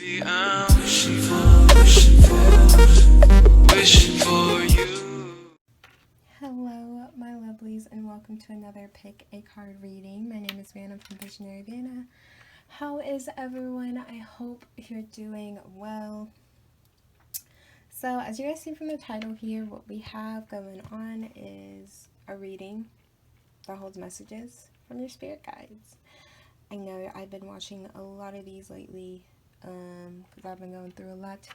Baby, I'm wishing for you. Hello, my lovelies, and welcome to another Pick a Card reading. My name is Vanna from Visionary Vanna. How is everyone? I hope you're doing well. So, as you guys see from the title here, what we have going on is a reading that holds messages from your spirit guides. I know I've been watching a lot of these lately because I've been going through a lot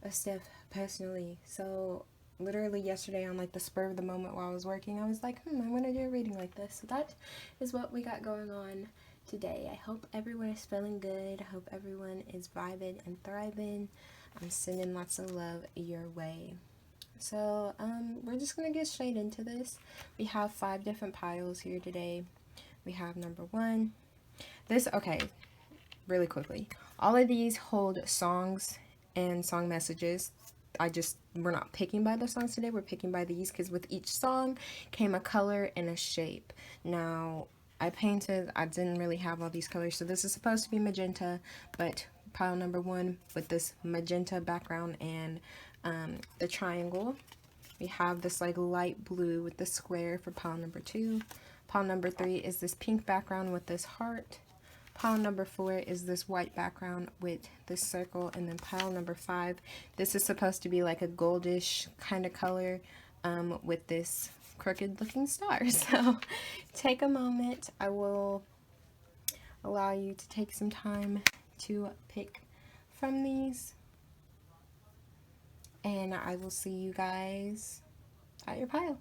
of stuff personally. So literally yesterday on like the spur of the moment while I was working, I was like, I want to do a reading like this. So that is what we got going on today. I hope everyone is feeling good. I hope everyone is vibing and thriving. I'm sending lots of love your way. So we're just going to get straight into this. We have 5 different piles here today. We have number 1. Really quickly. All of these hold songs and song messages. We're not picking by the songs today, we're picking by these because with each song came a color and a shape. Now, I didn't really have all these colors, so this is supposed to be magenta, but pile number 1 with this magenta background and the triangle. We have this like light blue with the square for pile number 2. Pile number 3 is this pink background with this heart. Pile number 4 is this white background with this circle, and then pile number 5, this is supposed to be like a goldish kind of color with this crooked looking star. So take a moment. I will allow you to take some time to pick from these, and I will see you guys at your pile.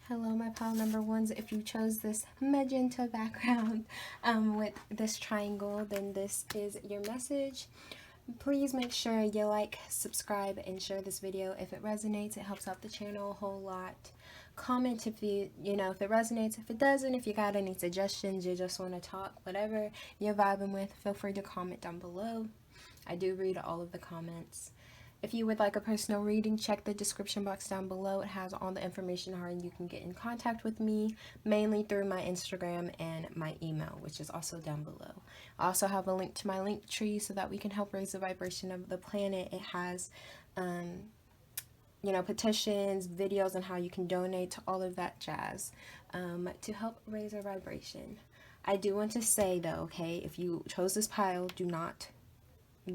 Hello, my pile number 1s. If you chose this magenta background with this triangle, then this is your message. Please make sure you like, subscribe, and share this video if it resonates. It helps out the channel a whole lot. Comment if if it resonates. If it doesn't, if you got any suggestions, you just want to talk, whatever you're vibing with, feel free to comment down below. I do read all of the comments. If you would like a personal reading, check the description box down below. It has all the information how you can get in contact with me, mainly through my Instagram and my email, which is also down below. I also have a link to my link tree so that we can help raise the vibration of the planet. It has, petitions, videos on how you can donate to all of that jazz to help raise our vibration. I do want to say though, okay, if you chose this pile, do not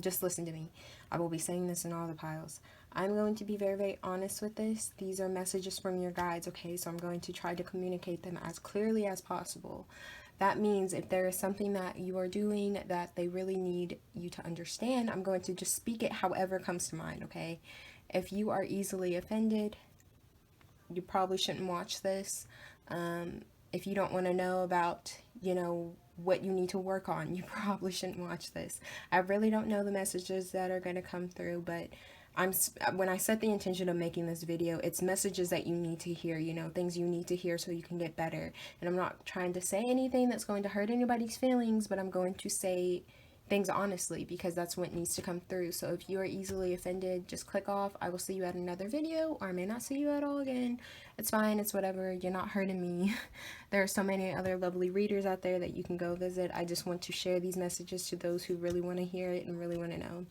just listen to me. I will be saying this in all the piles. I'm going to be very, very honest with this. These are messages from your guides, okay? So I'm going to try to communicate them as clearly as possible. That means if there is something that you are doing that they really need you to understand, I'm going to just speak it however comes to mind, okay? If you are easily offended, you probably shouldn't watch this. If you don't want to know about, what you need to work on, you probably shouldn't watch this. I really don't know the messages that are going to come through, but when I set the intention of making this video, it's messages that you need to hear, things you need to hear so you can get better. And I'm not trying to say anything that's going to hurt anybody's feelings, but I'm going to say things honestly because that's what needs to come through. So if you are easily offended, just click off. I will see you at another video, or I may not see you at all again. It's fine, it's whatever. You're not hurting me. There are so many other lovely readers out there that you can go visit. I just want to share these messages to those who really want to hear it and really want to know.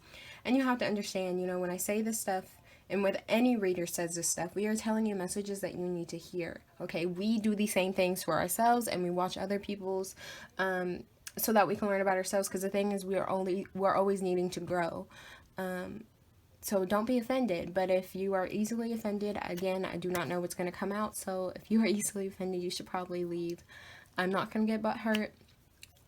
And you have to understand, when I say this stuff, and with any reader says this stuff, we are telling you messages that you need to hear. Okay, we do the same things for ourselves, and we watch other people's so that we can learn about ourselves, because the thing is we're always needing to grow. So don't be offended, but if you are easily offended, again, I do not know what's going to come out, so if you are easily offended, you should probably leave. I'm not going to get butthurt.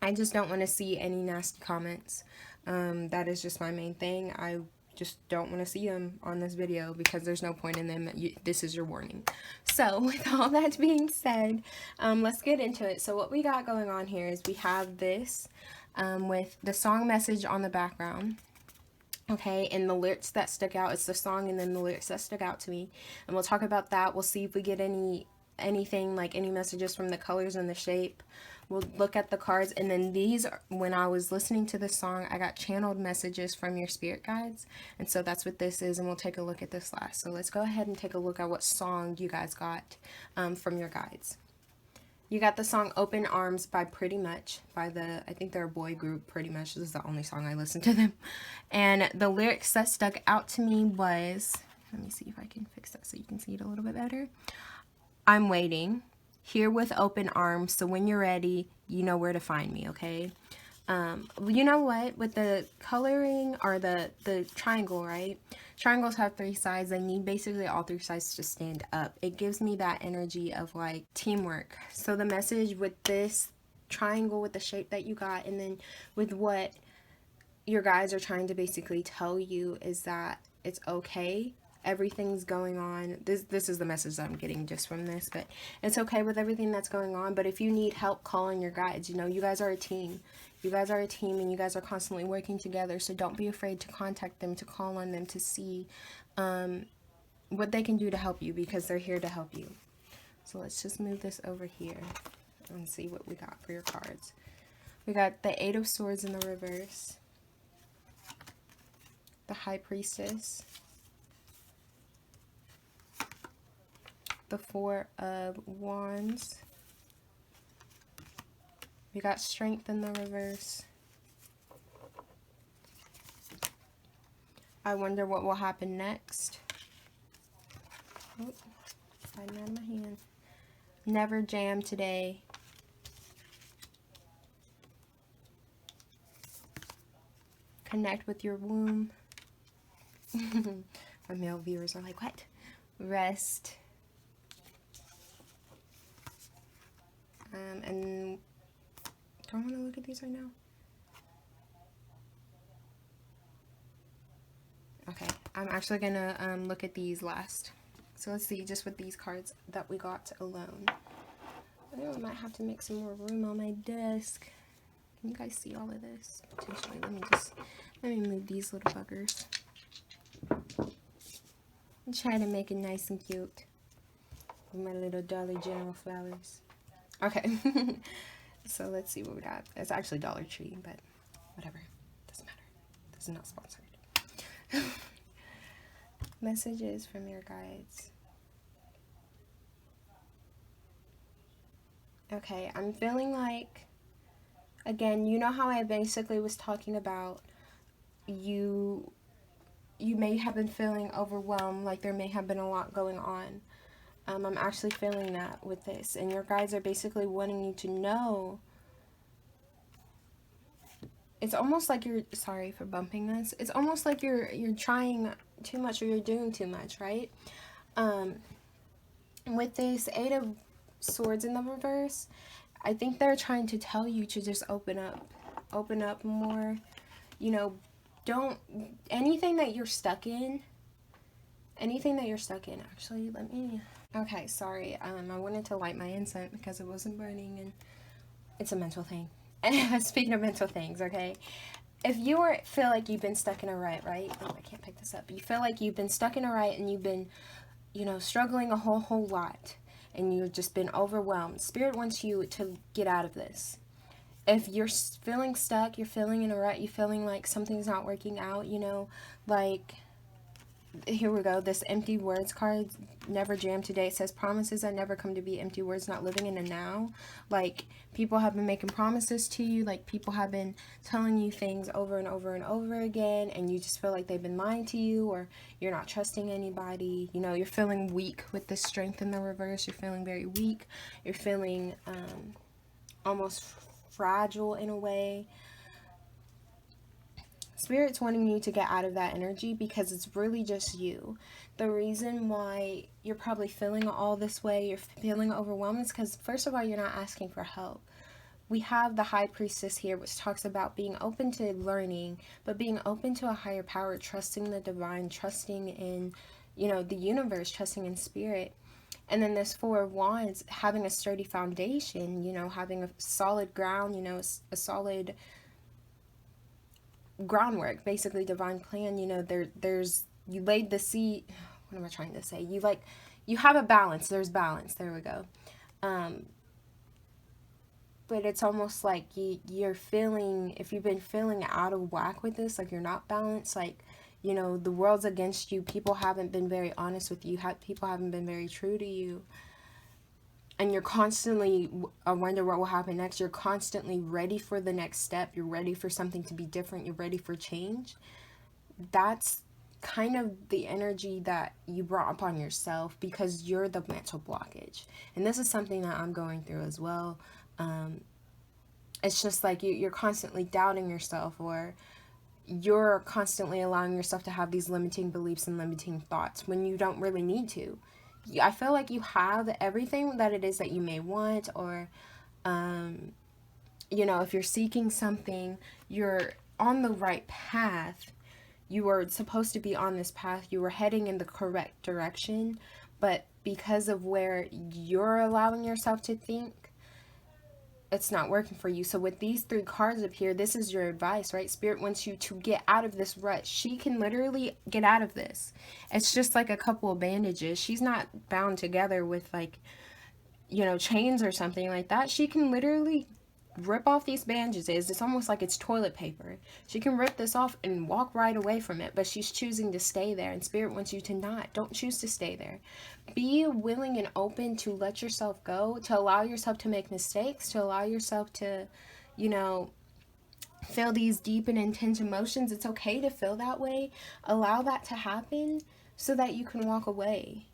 I just don't want to see any nasty comments. That is just my main thing. I just don't want to see them on this video because there's no point in them. This is your warning. So with all that being said, let's get into it. So what we got going on here is we have this with the song message on the background. Okay, and the lyrics that stuck out, it's the song and then the lyrics that stuck out to me. And we'll talk about that. We'll see if we get anything like any messages from the colors and the shape. We'll look at the cards, and then these, when I was listening to this song, I got channeled messages from your spirit guides, and so that's what this is, and we'll take a look at this last. So let's go ahead and take a look at what song you guys got from your guides. You got the song Open Arms by Pretty Much, by I think they're a boy group, Pretty Much. This is the only song I listen to them. And the lyrics that stuck out to me was, let me see if I can fix that so you can see it a little bit better. I'm waiting, here with open arms, so when you're ready, you know where to find me, okay? You know what? With the coloring or the triangle, right? Triangles have 3 sides. They need basically all 3 sides to stand up. It gives me that energy of like teamwork. So the message with this triangle, with the shape that you got, and then with what your guys are trying to basically tell you is that it's okay. Everything's going on. This is the message that I'm getting just from this, but it's okay with everything that's going on. But if you need help, call on your guides. You know, you guys are a team. You guys are a team, and you guys are constantly working together. So don't be afraid to contact them, to call on them, to see what they can do to help you, because they're here to help you. So let's just move this over here and see what we got for your cards. We got the 8 of Swords in the reverse, the High Priestess, the 4 of Wands. We got Strength in the reverse. I wonder what will happen next. Oh, sliding out of my hand. Never jam today. Connect with your womb. My male viewers are like, what? Rest. And do I want to look at these right now? Okay, I'm actually gonna look at these last. So let's see, just with these cards that we got alone. I think I might have to make some more room on my desk. Can you guys see all of this? Potentially, let me move these little buggers. And try to make it nice and cute with my little Dollar General flowers. Okay, so let's see what we got. It's actually Dollar Tree, but whatever, doesn't matter. This is not sponsored. Messages from your guides. Okay, I'm feeling like, again, you know how I basically was talking about you may have been feeling overwhelmed, like there may have been a lot going on. I'm actually feeling that with this, and your guides are basically wanting you to know. It's almost like you're, sorry for bumping this, it's almost like you're trying too much, or you're doing too much, right? With this 8 of Swords in the reverse, I think they're trying to tell you to just open up more. You know, don't, anything that you're stuck in, actually, let me, okay, sorry, I wanted to light my incense because it wasn't burning, and it's a mental thing. Speaking of mental things, okay, if you feel like you've been stuck in a rut, right? Oh, I can't pick this up. You feel like you've been stuck in a rut, and you've been, you know, struggling a whole lot, and you've just been overwhelmed. Spirit wants you to get out of this. If you're feeling stuck, you're feeling in a rut, you're feeling like something's not working out, you know, like, here we go, this empty words card, never jam today. It says promises that never come to be, empty words, not living in the now. Like, people have been making promises to you, like people have been telling you things over and over and over again, and you just feel like they've been lying to you, or you're not trusting anybody. You know, you're feeling weak with the Strength in the reverse. You're feeling very weak. You're feeling almost fragile in a way. Spirit's wanting you to get out of that energy, because it's really just you. The reason why you're probably feeling all this way, you're feeling overwhelmed, is because, first of all, you're not asking for help. We have the High Priestess here, which talks about being open to learning, but being open to a higher power, trusting the divine, trusting in, you know, the universe, trusting in spirit. And then this 4 of Wands, having a sturdy foundation, you know, having a solid ground, you know, a solid groundwork, basically divine plan. You know, there's, you laid the seed, what am I trying to say, you have a balance, there's balance, there we go. But it's almost like you're feeling, if you've been feeling out of whack with this, like you're not balanced, like, you know, the world's against you, people haven't been very honest with you, people haven't been very true to you, and you're constantly wonder what will happen next. You're constantly ready for the next step. You're ready for something to be different. You're ready for change. That's kind of the energy that you brought upon yourself because you're the mental blockage. And this is something that I'm going through as well. It's just like you're constantly doubting yourself, or you're constantly allowing yourself to have these limiting beliefs and limiting thoughts when you don't really need to. I feel like you have everything that it is that you may want, or, if you're seeking something, you're on the right path. You were supposed to be on this path. You were heading in the correct direction, but because of where you're allowing yourself to think, it's not working for you. So with these 3 cards up here, this is your advice, right? Spirit wants you to get out of this rut. She can literally get out of this. It's just like a couple of bandages. She's not bound together with chains or something like that. She can literally rip off these bandages. It's almost like it's toilet paper. She can rip this off and walk right away from it, but she's choosing to stay there, and Spirit wants you to not. Don't choose to stay there. Be willing and open to let yourself go, to allow yourself to make mistakes, to allow yourself to, feel these deep and intense emotions. It's okay to feel that way. Allow that to happen so that you can walk away.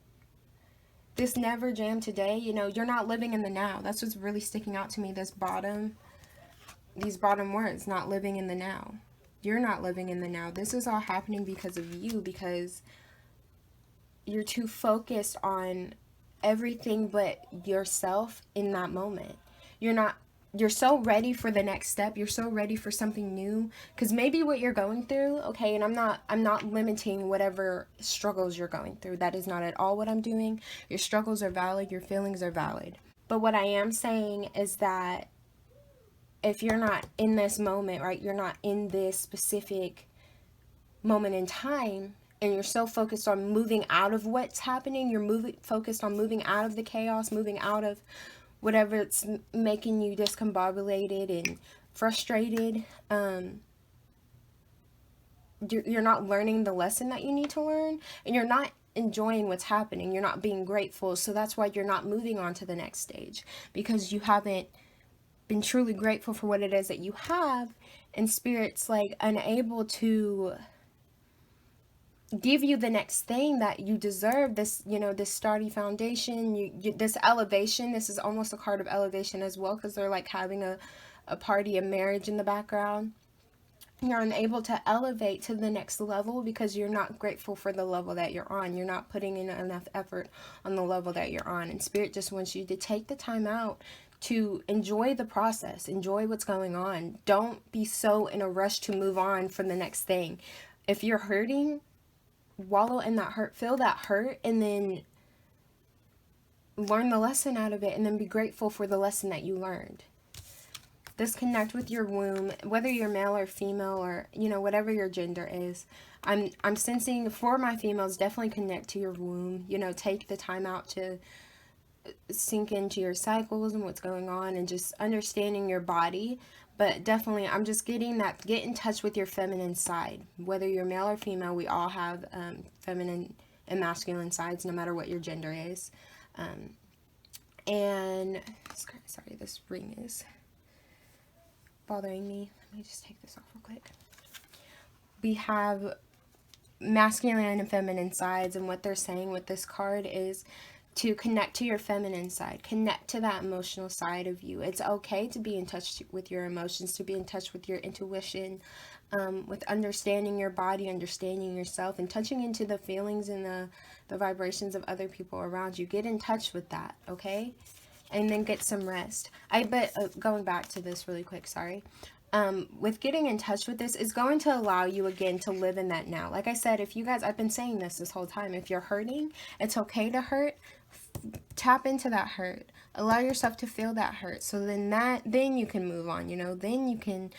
This never jam today, you're not living in the now. That's what's really sticking out to me, these bottom words, not living in the now. You're not living in the now. This is all happening because of you, because you're too focused on everything but yourself in that moment. You're so ready for the next step. You're so ready for something new, because maybe what you're going through, okay, and I'm not limiting whatever struggles you're going through. That is not at all what I'm doing. Your struggles are valid. Your feelings are valid. But what I am saying is that if you're not in this moment, right, you're not in this specific moment in time, and you're so focused on moving out of what's happening, you're focused on moving out of the chaos, moving out of whatever it's making you discombobulated and frustrated, you're not learning the lesson that you need to learn, and you're not enjoying what's happening. You're not being grateful. So that's why you're not moving on to the next stage, because you haven't been truly grateful for what it is that you have, and Spirit's like unable to give you the next thing that you deserve. This this sturdy foundation, this elevation. This is almost a card of elevation as well, because they're like having a party, a marriage in the background. You're unable to elevate to the next level because you're not grateful for the level that you're on. You're not putting in enough effort on the level that you're on, and Spirit just wants you to take the time out to enjoy the process, enjoy what's going on. Don't be so in a rush to move on from the next thing. If you're hurting, wallow in that hurt, feel that hurt, and then learn the lesson out of it, and then be grateful for the lesson that you learned. Disconnect with your womb, whether you're male or female, or whatever your gender is. I'm sensing for my females, definitely connect to your womb. Take the time out to sink into your cycles and what's going on, and just understanding your body. But definitely, I'm just getting that, get in touch with your feminine side. Whether you're male or female, we all have feminine and masculine sides, no matter what your gender is. And, sorry, this ring is bothering me. Let me just take this off real quick. We have masculine and feminine sides, and what they're saying with this card is to connect to your feminine side, connect to that emotional side of you. It's okay to be in touch with your emotions, to be in touch with your intuition, with understanding your body, understanding yourself, and touching into the feelings and the vibrations of other people around you. Get in touch with that, okay? And then get some rest. Going back to this really quick, sorry. With getting in touch with this is going to allow you again to live in that now. Like I said, if you guys, I've been saying this whole time, if you're hurting, it's okay to hurt. Tap into that hurt. Allow yourself to feel that hurt. So then you can move on, then you can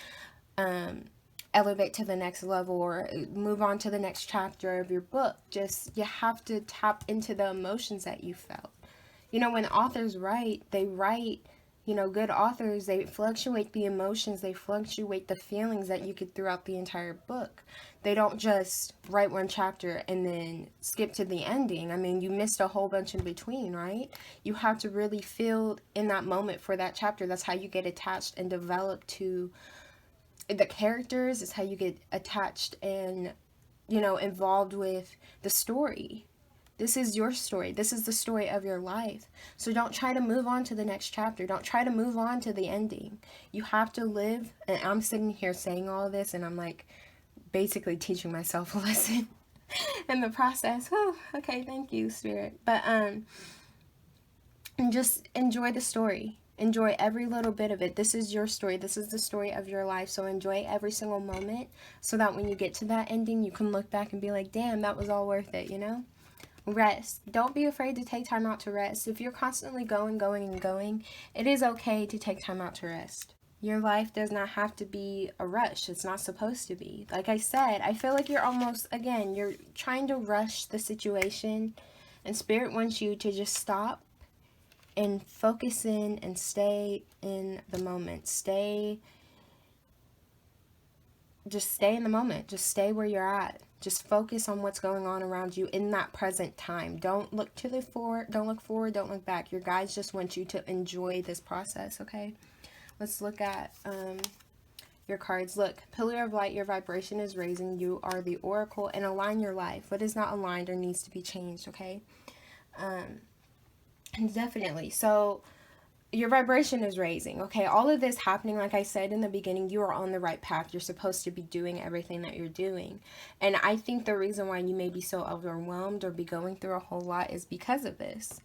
elevate to the next level, or move on to the next chapter of your book. You have to tap into the emotions that you felt. When authors write, they write You know, good authors, they fluctuate the emotions, they fluctuate the feelings that you get throughout the entire book. They don't just write one chapter and then skip to the ending. I mean, you missed a whole bunch in between, right? You have to really feel in that moment for that chapter. That's how you get attached and develop to the characters. It's how you get attached and, you know, involved with the story. This is your story. This is the story of your life. So don't try to move on to the next chapter. Don't try to move on to the ending. You have to live. And I'm sitting here saying all this, and I'm like basically teaching myself a lesson in the process. Oh, okay, thank you, Spirit. But and just enjoy the story. Enjoy every little bit of it. This is your story. This is the story of your life. So enjoy every single moment so that when you get to that ending, you can look back and be like, damn, that was all worth it, you know? Rest. Don't be afraid to take time out to rest. If you're constantly going, it is okay to take time out to rest. Your life does not have to be a rush. It's not supposed to be. Like I said, I feel like you're almost, again, you're trying to rush the situation, and Spirit wants you to just stop and focus in and stay in the moment. Just stay in the moment. Just stay where you're at. Just focus on what's going on around you in that present time. Don't look to the forward, don't look forward, don't look back. Your guides just want you to enjoy this process, okay? Let's look at your cards. Look, Pillar of Light, your vibration is raising. You are the oracle, and align your life. What is not aligned or needs to be changed, okay? Definitely. So your vibration is raising, okay? All of this happening, like I said in the beginning, you are on the right path. You're supposed to be doing everything that you're doing. And I think the reason why you may be so overwhelmed or be going through a whole lot is because of this.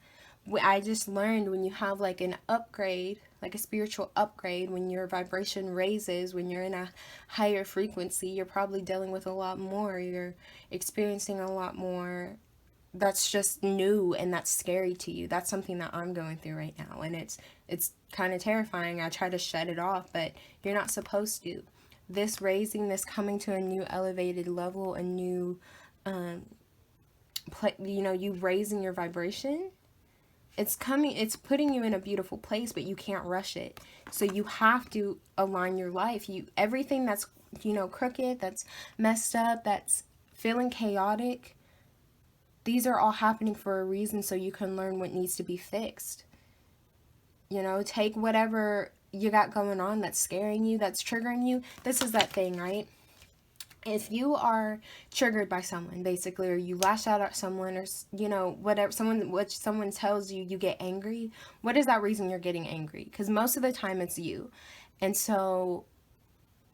I just learned when you have like an upgrade, like a spiritual upgrade, when your vibration raises, when you're in a higher frequency, you're probably dealing with a lot more. You're experiencing a lot more that's just new and that's scary to you. That's something that I'm going through right now, and it's kind of terrifying. I try to shut it off, but you're not supposed to. This raising, this coming to a new elevated level, a new you know, you raising your vibration, it's putting you in a beautiful place, but you can't rush it. So you have to align your life. Everything that's, you know, crooked, that's messed up, that's feeling chaotic, these are all happening for a reason, so you can learn what needs to be fixed. You know, take whatever you got going on that's scaring you, that's triggering you. This is that thing, right? If you are triggered by someone, basically, or you lash out at someone, or, you know, whatever, what someone tells you, you get angry. What is that reason you're getting angry? Because most of the time it's you. And so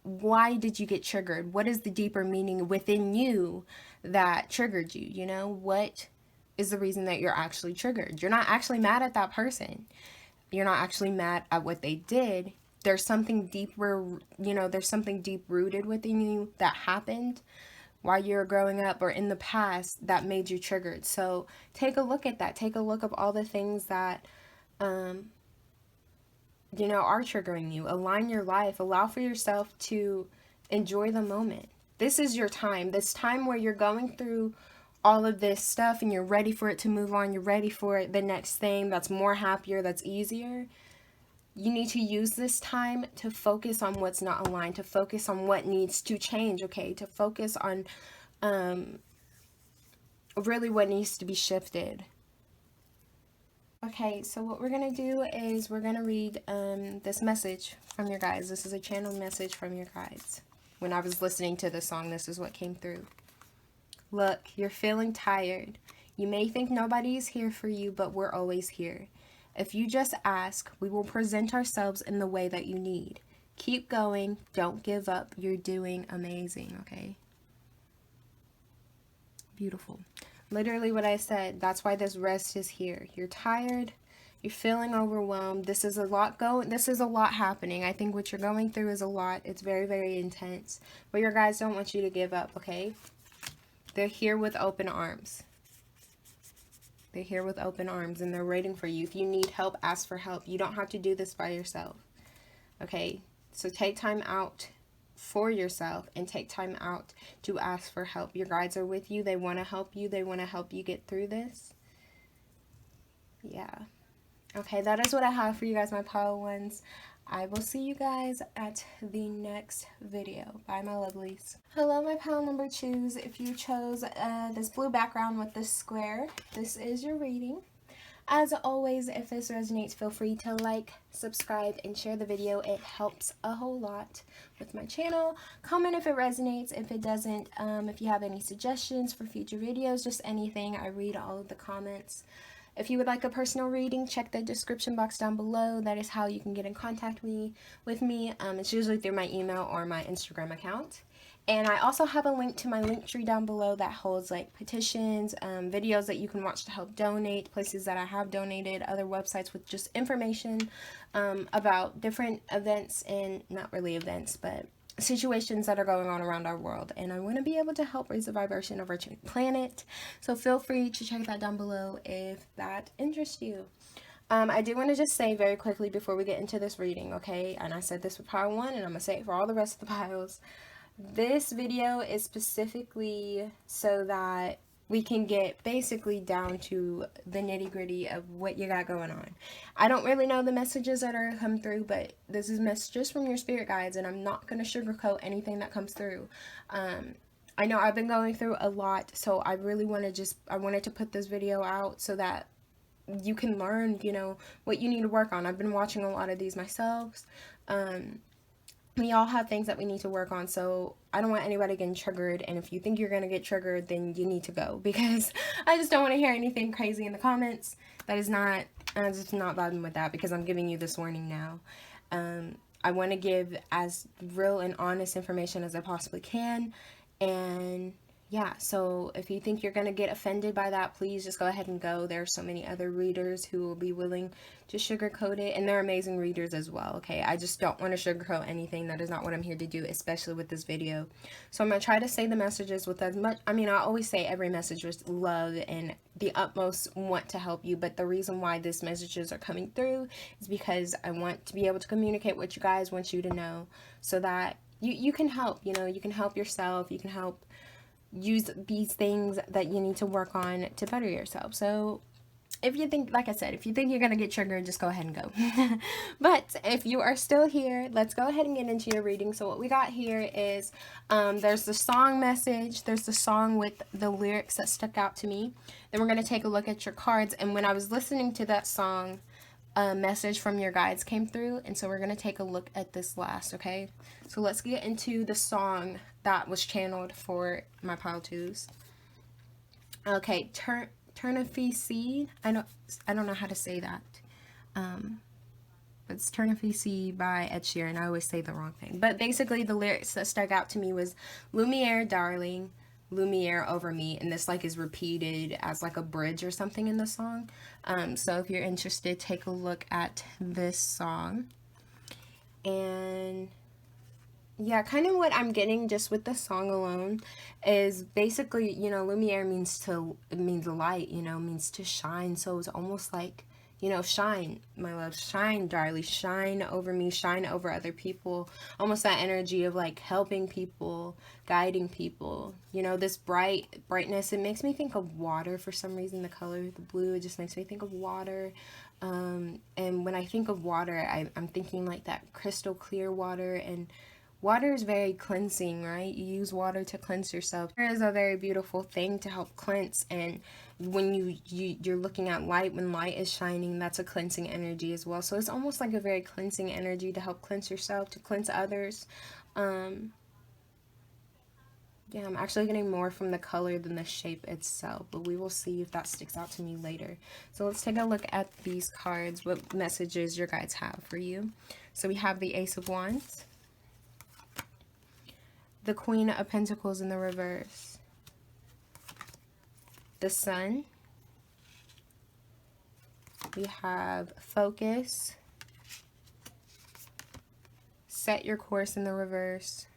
why did you get triggered? What is the deeper meaning within you that triggered you? You know, what is the reason that you're actually triggered? You're not actually mad at that person. You're not actually mad at what they did. There's something deeper, you know, there's something deep rooted within you that happened while you were growing up or in the past that made you triggered. So take a look at that. Take a look of all the things that you know, are triggering you. Align your life. Allow for yourself to enjoy the moment. This is your time. This time where you're going through all of this stuff and you're ready for it to move on. You're ready for the next thing that's more happier, that's easier. You need to use this time to focus on what's not aligned, to focus on what needs to change, okay? To focus on really what needs to be shifted. Okay, so what we're going to do is we're going to read this message from your guides. This is a channeled message from your guides. When I was listening to the song, this is what came through. Look, you're feeling tired. You may think nobody's here for you, but we're always here. If you just ask, we will present ourselves in the way that you need. Keep going. Don't give up. You're doing amazing, okay? Beautiful. Literally what I said, that's why this rest is here. You're tired, you're feeling overwhelmed. This is a lot happening. I think what you're going through is a lot. It's very, very intense. But your guides don't want you to give up, okay? They're here with open arms. They're here with open arms and they're waiting for you. If you need help, ask for help. You don't have to do this by yourself. Okay? So take time out for yourself and take time out to ask for help. Your guides are with you. They want to help you. They want to help you get through this. Yeah. Okay, that is what I have for you guys, my pile ones. I will see you guys at the next video. Bye, my lovelies. Hello, my pile number twos. If you chose this blue background with this square, this is your reading. As always, if this resonates, feel free to like, subscribe, and share the video. It helps a whole lot with my channel. Comment if it resonates. If it doesn't, if you have any suggestions for future videos, just anything, I read all of the comments. If you would like a personal reading, check the description box down below. That is how you can get in contact with me. It's usually through my email or my Instagram account. And I also have a link to my link tree down below that holds like petitions, videos that you can watch to help donate, places that I have donated, other websites with just information about different events, and not really events, but situations that are going on around our world. And I want to be able to help raise the vibration of our planet. So feel free to check that down below if that interests you. I do want to just say very quickly before we get into this reading, okay? And I said this for pile 1, and I'm going to say it for all the rest of the piles. This video is specifically so that we can get basically down to the nitty-gritty of what you got going on. I don't really know the messages that are come through, but this is messages from your spirit guides, and I'm not going to sugarcoat anything that comes through. I know I've been going through a lot, so I really want to I wanted to put this video out so that you can learn, you know, what you need to work on. I've been watching a lot of these myself. We all have things that we need to work on, so I don't want anybody getting triggered, and if you think you're going to get triggered, then you need to go, because I just don't want to hear anything crazy in the comments. That is not, I'm just not vibing with that, because I'm giving you this warning now. I want to give as real and honest information as I possibly can, and yeah, so if you think you're going to get offended by that, please just go ahead and go. There are so many other readers who will be willing to sugarcoat it, and they're amazing readers as well, okay? I just don't want to sugarcoat anything. That is not what I'm here to do, especially with this video. So I'm going to try to say the messages with as much, I mean, I always say every message with love and the utmost want to help you, but the reason why these messages are coming through is because I want to be able to communicate what you guys want you to know, so that you can help, you know, you can help yourself, you can help use these things that you need to work on to better yourself. So if you think, like I said, if you think you're going to get triggered, just go ahead and go. But if you are still here, let's go ahead and get into your reading. So what we got here is, there's the song message, there's the song with the lyrics that stuck out to me. Then we're going to take a look at your cards. And when I was listening to that song, a message from your guides came through, and so we're going to take a look at this last, okay? So let's get into the song that was channeled for my pile twos. Okay, Turnifici. I don't know how to say that. But it's Turnifici by Ed Sheeran. I always say the wrong thing. But basically the lyrics that stuck out to me was Lumiere, darling, Lumiere over me, and this like is repeated as like a bridge or something in the song. So if you're interested, take a look at this song. And yeah, kind of what I'm getting just with the song alone is basically, you know, Lumiere means light, you know, means to shine. So it's almost like, you know, shine, my love, shine, darling, shine over me, shine over other people. Almost that energy of like helping people, guiding people. You know, this brightness, it makes me think of water for some reason. The color, the blue, it just makes me think of water. And when I think of water, I'm thinking like that crystal clear water, and water is very cleansing, right? You use water to cleanse yourself. Water is a very beautiful thing to help cleanse, and when you're looking at light, when light is shining, that's a cleansing energy as well. So it's almost like a very cleansing energy to help cleanse yourself, to cleanse others. Yeah, I'm actually getting more from the color than the shape itself, but we will see if that sticks out to me later. So let's take a look at these cards, what messages your guides have for you. So we have the Ace of Wands, the Queen of Pentacles in the reverse, the Sun, we have Focus, Set Your Course in the reverse,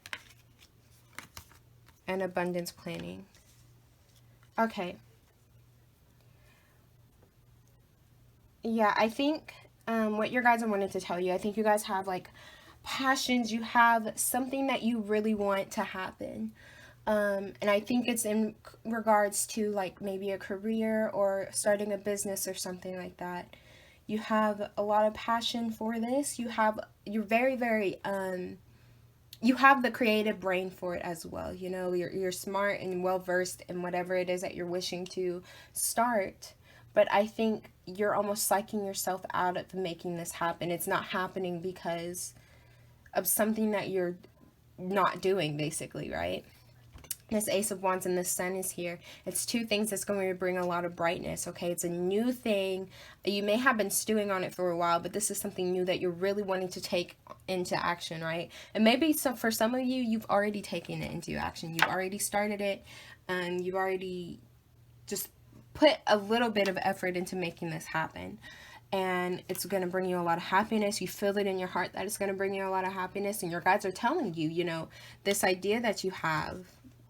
and Abundance Planning. Okay. Yeah, I think what your guides are wanting to tell you, I think you guys have like passions, you have something that you really want to happen. And I think it's in regards to like maybe a career or starting a business or something like that. You have a lot of passion for this. You're very, very, you have the creative brain for it as well. You know, you're smart and well versed in whatever it is that you're wishing to start. But I think you're almost psyching yourself out of making this happen. It's not happening because of something that you're not doing, basically, right? This Ace of Wands and the Sun is here. It's two things that's going to bring a lot of brightness, okay? It's a new thing. You may have been stewing on it for a while, but this is something new that you're really wanting to take into action, right? And maybe for some of you, you've already taken it into action. You've already started it, and you've already just put a little bit of effort into making this happen. And it's going to bring you a lot of happiness. You feel it in your heart that it's going to bring you a lot of happiness. And your guides are telling you, you know, this idea that you have,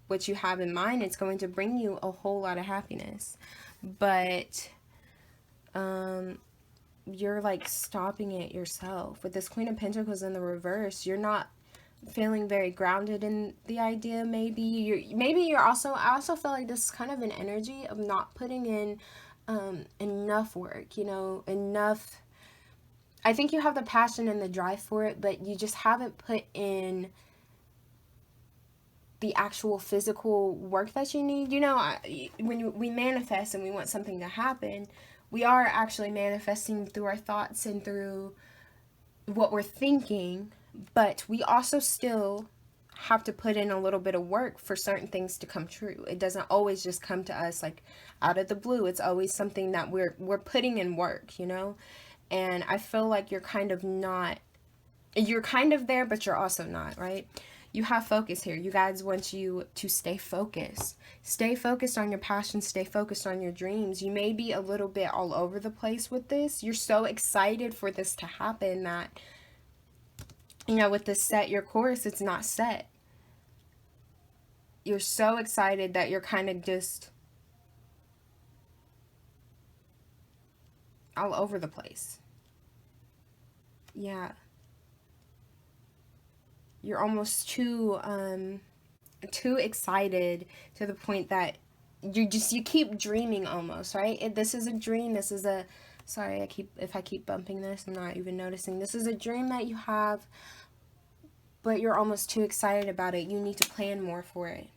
what you have in mind, it's going to bring you a whole lot of happiness. But you're like stopping it yourself. With this Queen of Pentacles in the reverse, you're not feeling very grounded in the idea. Maybe you're also, I also feel like this is kind of an energy of not putting in enough work, you know, enough. I think you have the passion and the drive for it, but you just haven't put in the actual physical work that you need. You know, when we manifest and we want something to happen, we are actually manifesting through our thoughts and through what we're thinking, but we also still have to put in a little bit of work for certain things to come true. It doesn't always just come to us like out of the blue. It's always something that we're putting in work, you know? And I feel like you're kind of there, but you're also not, right? You have focus here. You guys want you to stay focused. Stay focused on your passion. Stay focused on your dreams. You may be a little bit all over the place with this. You're so excited for this to happen that, you know, with this set your course, it's not set. You're so excited that you're kind of just all over the place. Yeah. You're almost too excited to the point that you keep dreaming almost, right? This is a dream. This is a, sorry, if I keep bumping this, I'm not even noticing. This is a dream that you have, but you're almost too excited about it. You need to plan more for it.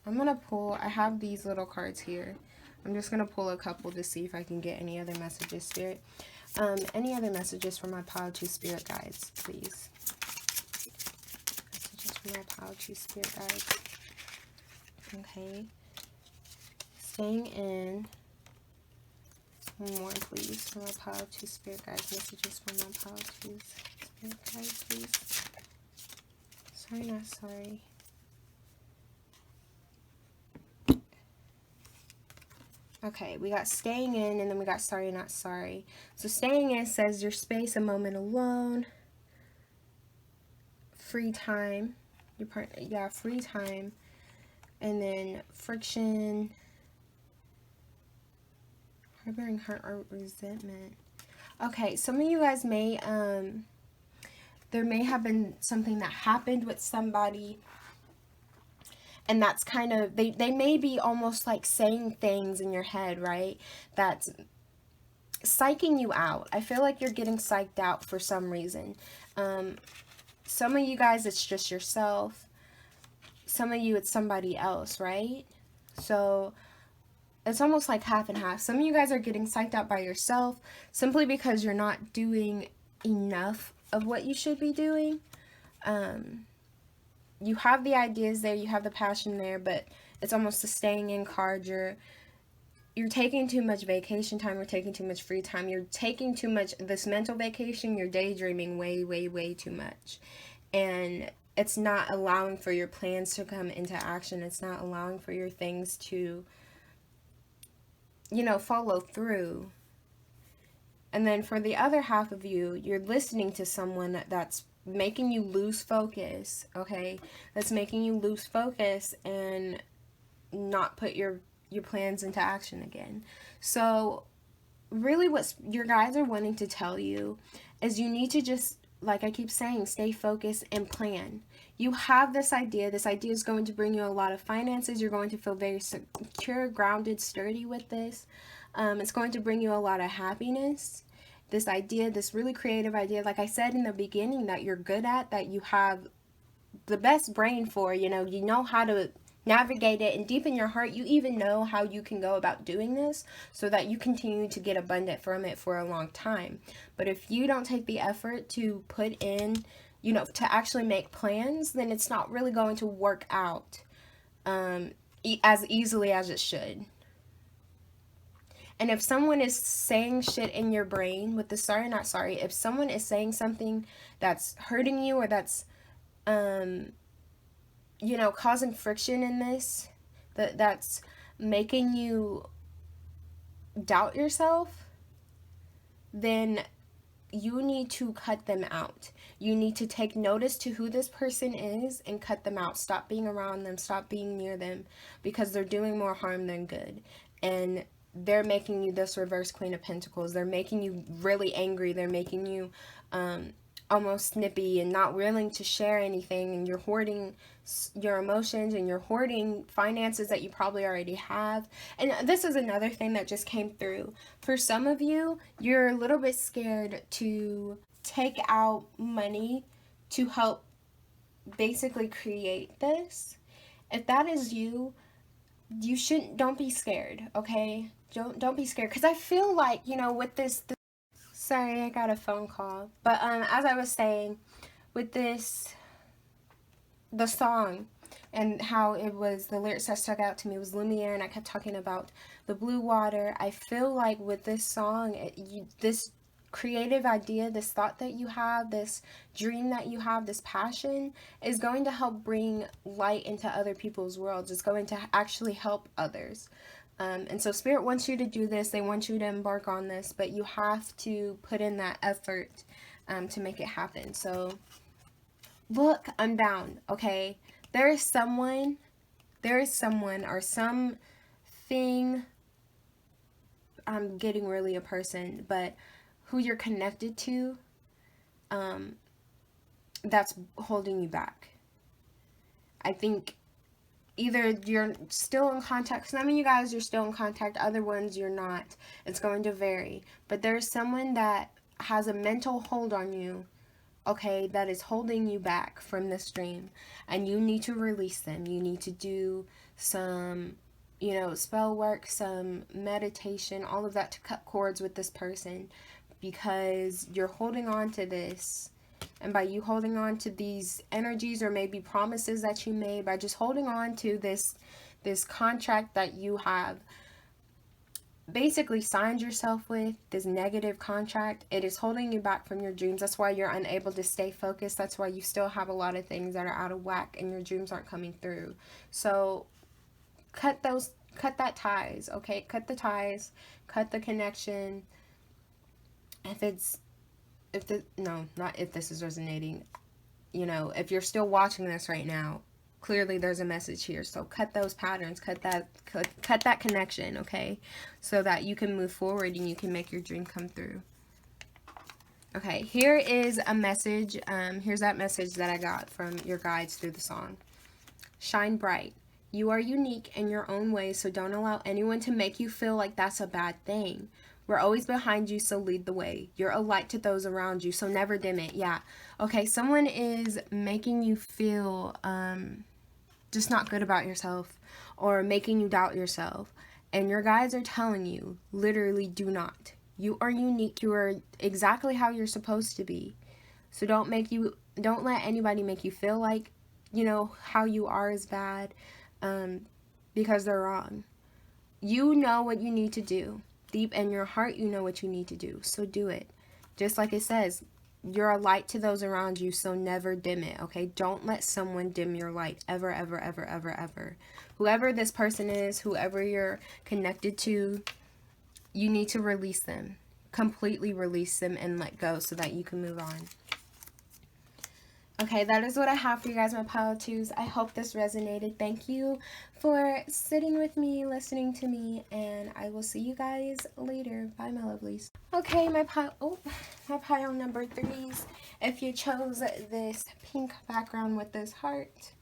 I'm going to pull, I have these little cards here. I'm just going to pull a couple to see if I can get any other messages, Spirit. Any other messages from my Pile 2 Spirit guides, please? Messages from my Pile 2 Spirit guides. Okay. Staying in. One more, please, from my Pile 2 Spirit guides. Messages from my Pile 2 Spirit guides, please. Sorry, not sorry. Okay, we got staying in, and then we got sorry, not sorry. So staying in says your space, a moment alone, free time, your partner, yeah, free time, and then friction, harboring hurt or resentment. Okay, some of you guys may, there may have been something that happened with somebody, and that's kind of, they may be almost like saying things in your head, right? That's psyching you out. I feel like you're getting psyched out for some reason. Some of you guys, it's just yourself. Some of you, it's somebody else, right? So it's almost like half and half. Some of you guys are getting psyched out by yourself simply because you're not doing enough of what you should be doing. You have the ideas there, you have the passion there, but it's almost a staying in card. You're taking too much vacation time, you're taking too much free time, you're taking too much, this mental vacation, you're daydreaming way, way, way too much. And it's not allowing for your plans to come into action. It's not allowing for your things to, you know, follow through. And then for the other half of you, you're listening to someone that's making you lose focus, okay? That's making you lose focus and not put your plans into action again. So really what your guides are wanting to tell you is you need to just like I keep saying, stay focused and plan. You have this idea. This idea is going to bring you a lot of finances. You're going to feel very secure, grounded, sturdy with this. It's going to bring you a lot of happiness. This idea, this really creative idea, like I said in the beginning, that you're good at, that you have the best brain for, you know how to navigate it, and deep in your heart you even know how you can go about doing this so that you continue to get abundant from it for a long time. But if you don't take the effort to put in, to actually make plans, then it's not really going to work out as easily as it should. And if someone is saying shit in your brain with the sorry not sorry, if someone is saying something that's hurting you, or that's causing friction in this, that's making you doubt yourself, then you need to cut them out. You need to take notice to who this person is and cut them out. Stop being around them. Stop being near them, because they're doing more harm than good. And they're making you this reverse Queen of Pentacles. They're making you really angry. They're making you almost snippy and not willing to share anything, and you're hoarding your emotions, and you're hoarding finances that you probably already have. And this is another thing that just came through. For some of you, you're a little bit scared to take out money to help basically create this. If that is you, don't be scared, okay? Don't be scared, because I feel like, with this sorry, I got a phone call. But as I was saying, with the song, and how it was, the lyrics that stuck out to me was Lumiere, and I kept talking about the blue water. I feel like with this song, this creative idea, this thought that you have, this dream that you have, this passion, is going to help bring light into other people's worlds. It's going to actually help others. And so Spirit wants you to do this. They want you to embark on this, but you have to put in that effort to make it happen. So look, unbound, okay? There is someone or something, I'm getting really a person, but who you're connected to, that's holding you back. I think either you're still in contact. Some of you guys, you're still in contact. Other ones, you're not. It's going to vary. But there's someone that has a mental hold on you, okay, that is holding you back from this dream. And you need to release them. You need to do some, spell work, some meditation, all of that to cut cords with this person. Because you're holding on to this. And by you holding on to these energies, or maybe promises that you made, by just holding on to this contract that you have basically signed yourself with, this negative contract, it is holding you back from your dreams. That's why you're unable to stay focused. That's why you still have a lot of things that are out of whack and your dreams aren't coming through. So cut that ties, okay? Cut the ties, cut the connection. Not if this is resonating, if you're still watching this right now, clearly there's a message here. So cut those patterns, cut that connection, okay? So that you can move forward and you can make your dream come through. Okay, here is a message. Here's that message that I got from your guides through the song. Shine bright. You are unique in your own way, so don't allow anyone to make you feel like that's a bad thing. We're always behind you, so lead the way. You're a light to those around you, so never dim it. Yeah. Okay, someone is making you feel just not good about yourself, or making you doubt yourself. And your guides are telling you, literally, do not. You are unique. You are exactly how you're supposed to be. So don't let anybody make you feel like, how you are is bad, because they're wrong. You know what you need to do. Deep in your heart, you know what you need to do. So do it. Just like it says, you're a light to those around you, so never dim it, okay? Don't let someone dim your light, ever, ever, ever, ever, ever. Whoever this person is, whoever you're connected to, you need to release them. Completely release them and let go so that you can move on. Okay, that is what I have for you guys, my pile of twos. I hope this resonated. Thank you for sitting with me, listening to me, and I will see you guys later. Bye, my lovelies. Okay, my pile number threes. If you chose this pink background with this heart,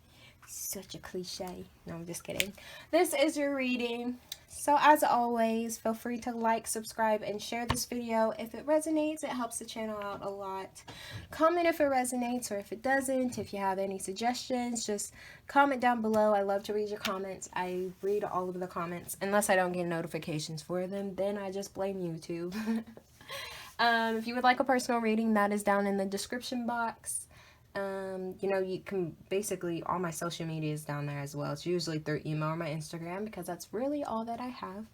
such a cliche. No, I'm just kidding. This is your reading. So as always, feel free to like, subscribe, and share this video. If it resonates, it helps the channel out a lot. Comment if it resonates or if it doesn't. If you have any suggestions, just comment down below. I love to read your comments. I read all of the comments. Unless I don't get notifications for them, then I just blame YouTube. If you would like a personal reading, that is down in the description box. You know, you can basically, all my social media is down there as well. It's usually through email or my Instagram because that's really all that I have.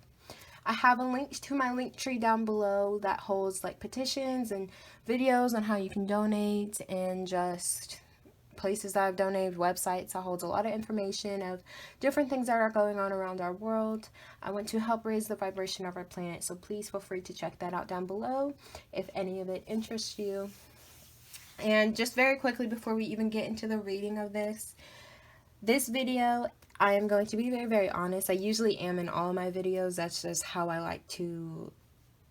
I have a link to my link tree down below that holds like petitions and videos on how you can donate and just places that I've donated, websites. That holds a lot of information of different things that are going on around our world. I want to help raise the vibration of our planet, so please feel free to check that out down below if any of it interests you. And just very quickly before we even get into the reading of this video, I am going to be very, very honest. I usually am in all of my videos. That's just how I like to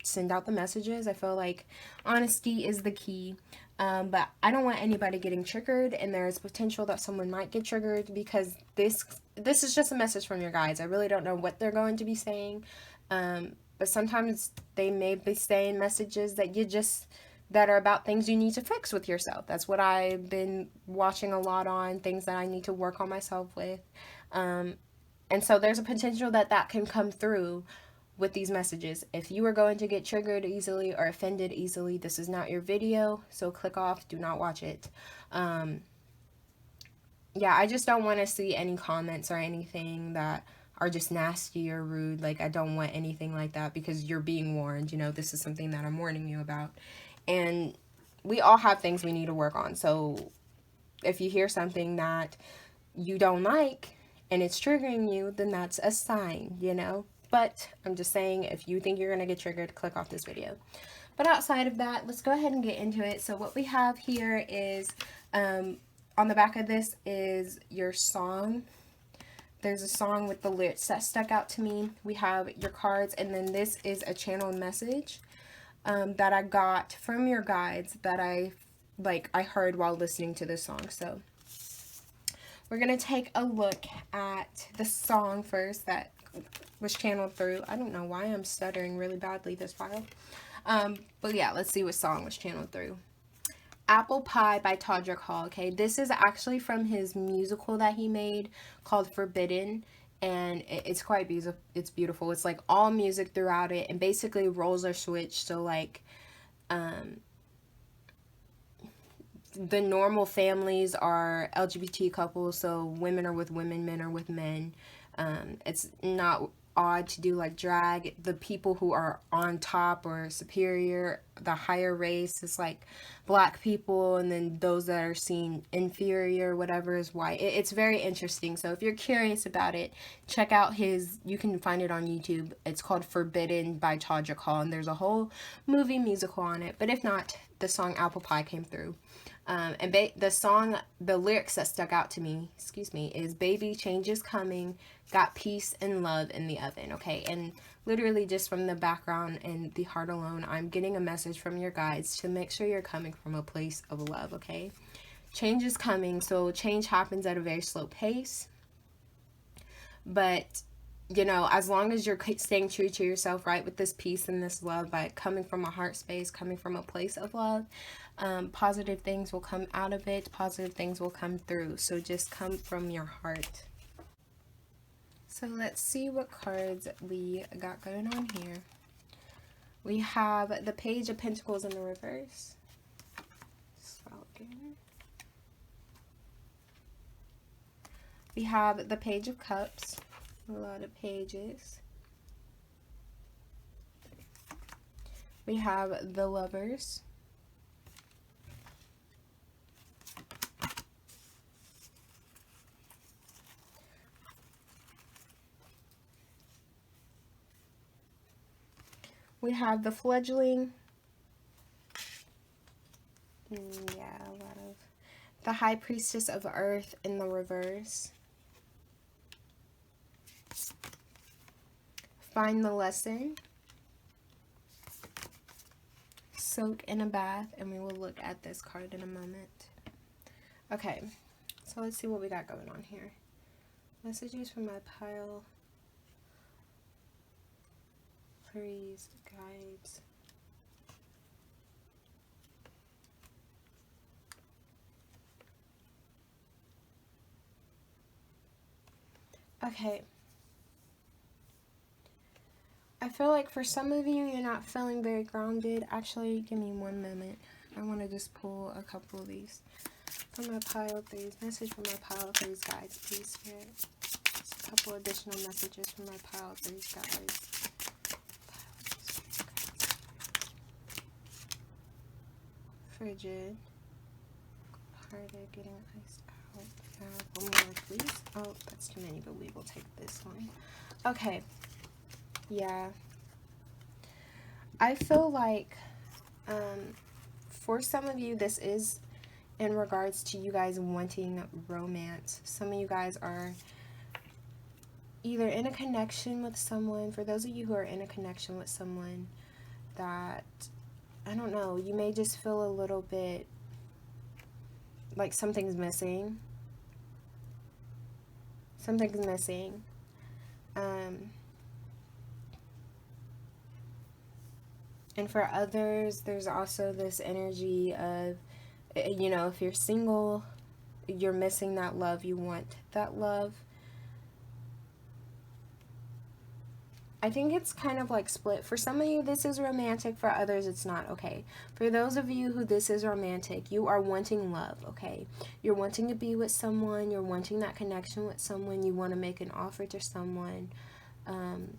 send out the messages. I feel like honesty is the key. But I don't want anybody getting triggered, and there's potential that someone might get triggered because this is just a message from your guides. I really don't know what they're going to be saying. But sometimes they may be saying messages that are about things you need to fix with yourself. That's what I've been watching a lot on, things that I need to work on myself with. And so there's a potential that can come through with these messages. If you are going to get triggered easily or offended easily, this is not your video, so click off, do not watch it. Yeah, I just don't want to see any comments or anything that are just nasty or rude. Like, I don't want anything like that because you're being warned. You know, this is something that I'm warning you about. And we all have things we need to work on. So if you hear something that you don't like and it's triggering you, then that's a sign, you know. But I'm just saying, if you think you're going to get triggered, click off this video. But outside of that, let's go ahead and get into it. So what we have here is, on the back of this is your song. There's a song with the lyrics that stuck out to me. We have your cards, and then this is a channeled message that I got from your guides that I heard while listening to this song. So we're gonna take a look at the song first that was channeled through. I don't know why I'm stuttering really badly this file. But yeah, let's see what song was channeled through. Apple Pie by Todrick Hall. Okay, this is actually from his musical that he made called Forbidden. And it's quite beautiful. It's beautiful. It's like all music throughout it, and basically roles are switched. So like, the normal families are LGBT couples. So women are with women, men are with men. It's not odd to do like drag. The people who are on top or superior, the higher race is like black people, and then those that are seen inferior, whatever, is white. It's very interesting. So if you're curious about it, check out you can find it on YouTube. It's called Forbidden by Todrick Hall, and there's a whole movie musical on it. But if not, the song Apple Pie came through. And the lyrics that stuck out to me, is "Baby, change is coming, got peace and love in the oven." Okay, and literally just from the background and the heart alone, I'm getting a message from your guides to make sure you're coming from a place of love. Okay, change is coming, so change happens at a very slow pace, but you know, as long as you're staying true to yourself, right, with this peace and this love, by coming from a heart space, coming from a place of love, positive things will come out of it, positive things will come through. So just come from your heart. So let's see what cards we got going on here. We have the Page of Pentacles in the reverse. We have the Page of Cups. A lot of pages. We have the Lovers. We have the Fledgling. Yeah, a lot of The High Priestess of Earth in the reverse. Find the lesson. Soak in a bath, and we will look at this card in a moment. Okay, so let's see what we got going on here. Messages from my pile. Please, guides. Okay. I feel like for some of you, you're not feeling very grounded. Actually, give me one moment. I want to just pull a couple of these from my pile of threes. Message from my pile of threes, guides, please, Spirit. Just a couple additional messages from my pile of threes, guides. Frigid. Hearted, getting iced out. One more, please. Oh, that's too many, but we will take this one. Okay. Yeah. I feel like for some of you, this is in regards to you guys wanting romance. Some of you guys are either in a connection with someone. For those of you who are in a connection with someone that, I don't know, you may just feel a little bit like something's missing. Something's missing. And for others, there's also this energy of, you know, if you're single, you're missing that love. You want that love. I think it's kind of like split. For some of you, this is romantic. For others, it's not, okay? For those of you who this is romantic, you are wanting love, okay? You're wanting to be with someone. You're wanting that connection with someone. You want to make an offer to someone.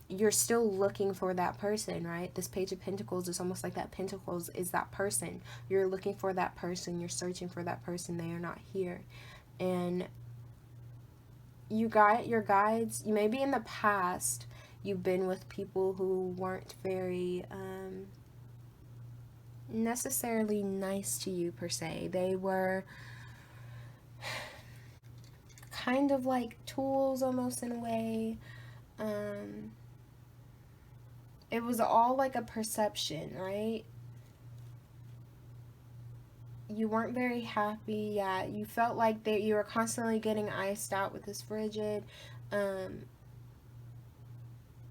You're still looking for that person, right? This Page of Pentacles is almost like that Pentacles is that person. You're looking for that person. You're searching for that person. They are not here. And you got your guides. You maybe in the past, you've been with people who weren't very necessarily nice to you, per se. They were kind of like tools almost in a way. It was all like a perception, right? You weren't very happy. Yeah, you felt like that you were constantly getting iced out with this frigid.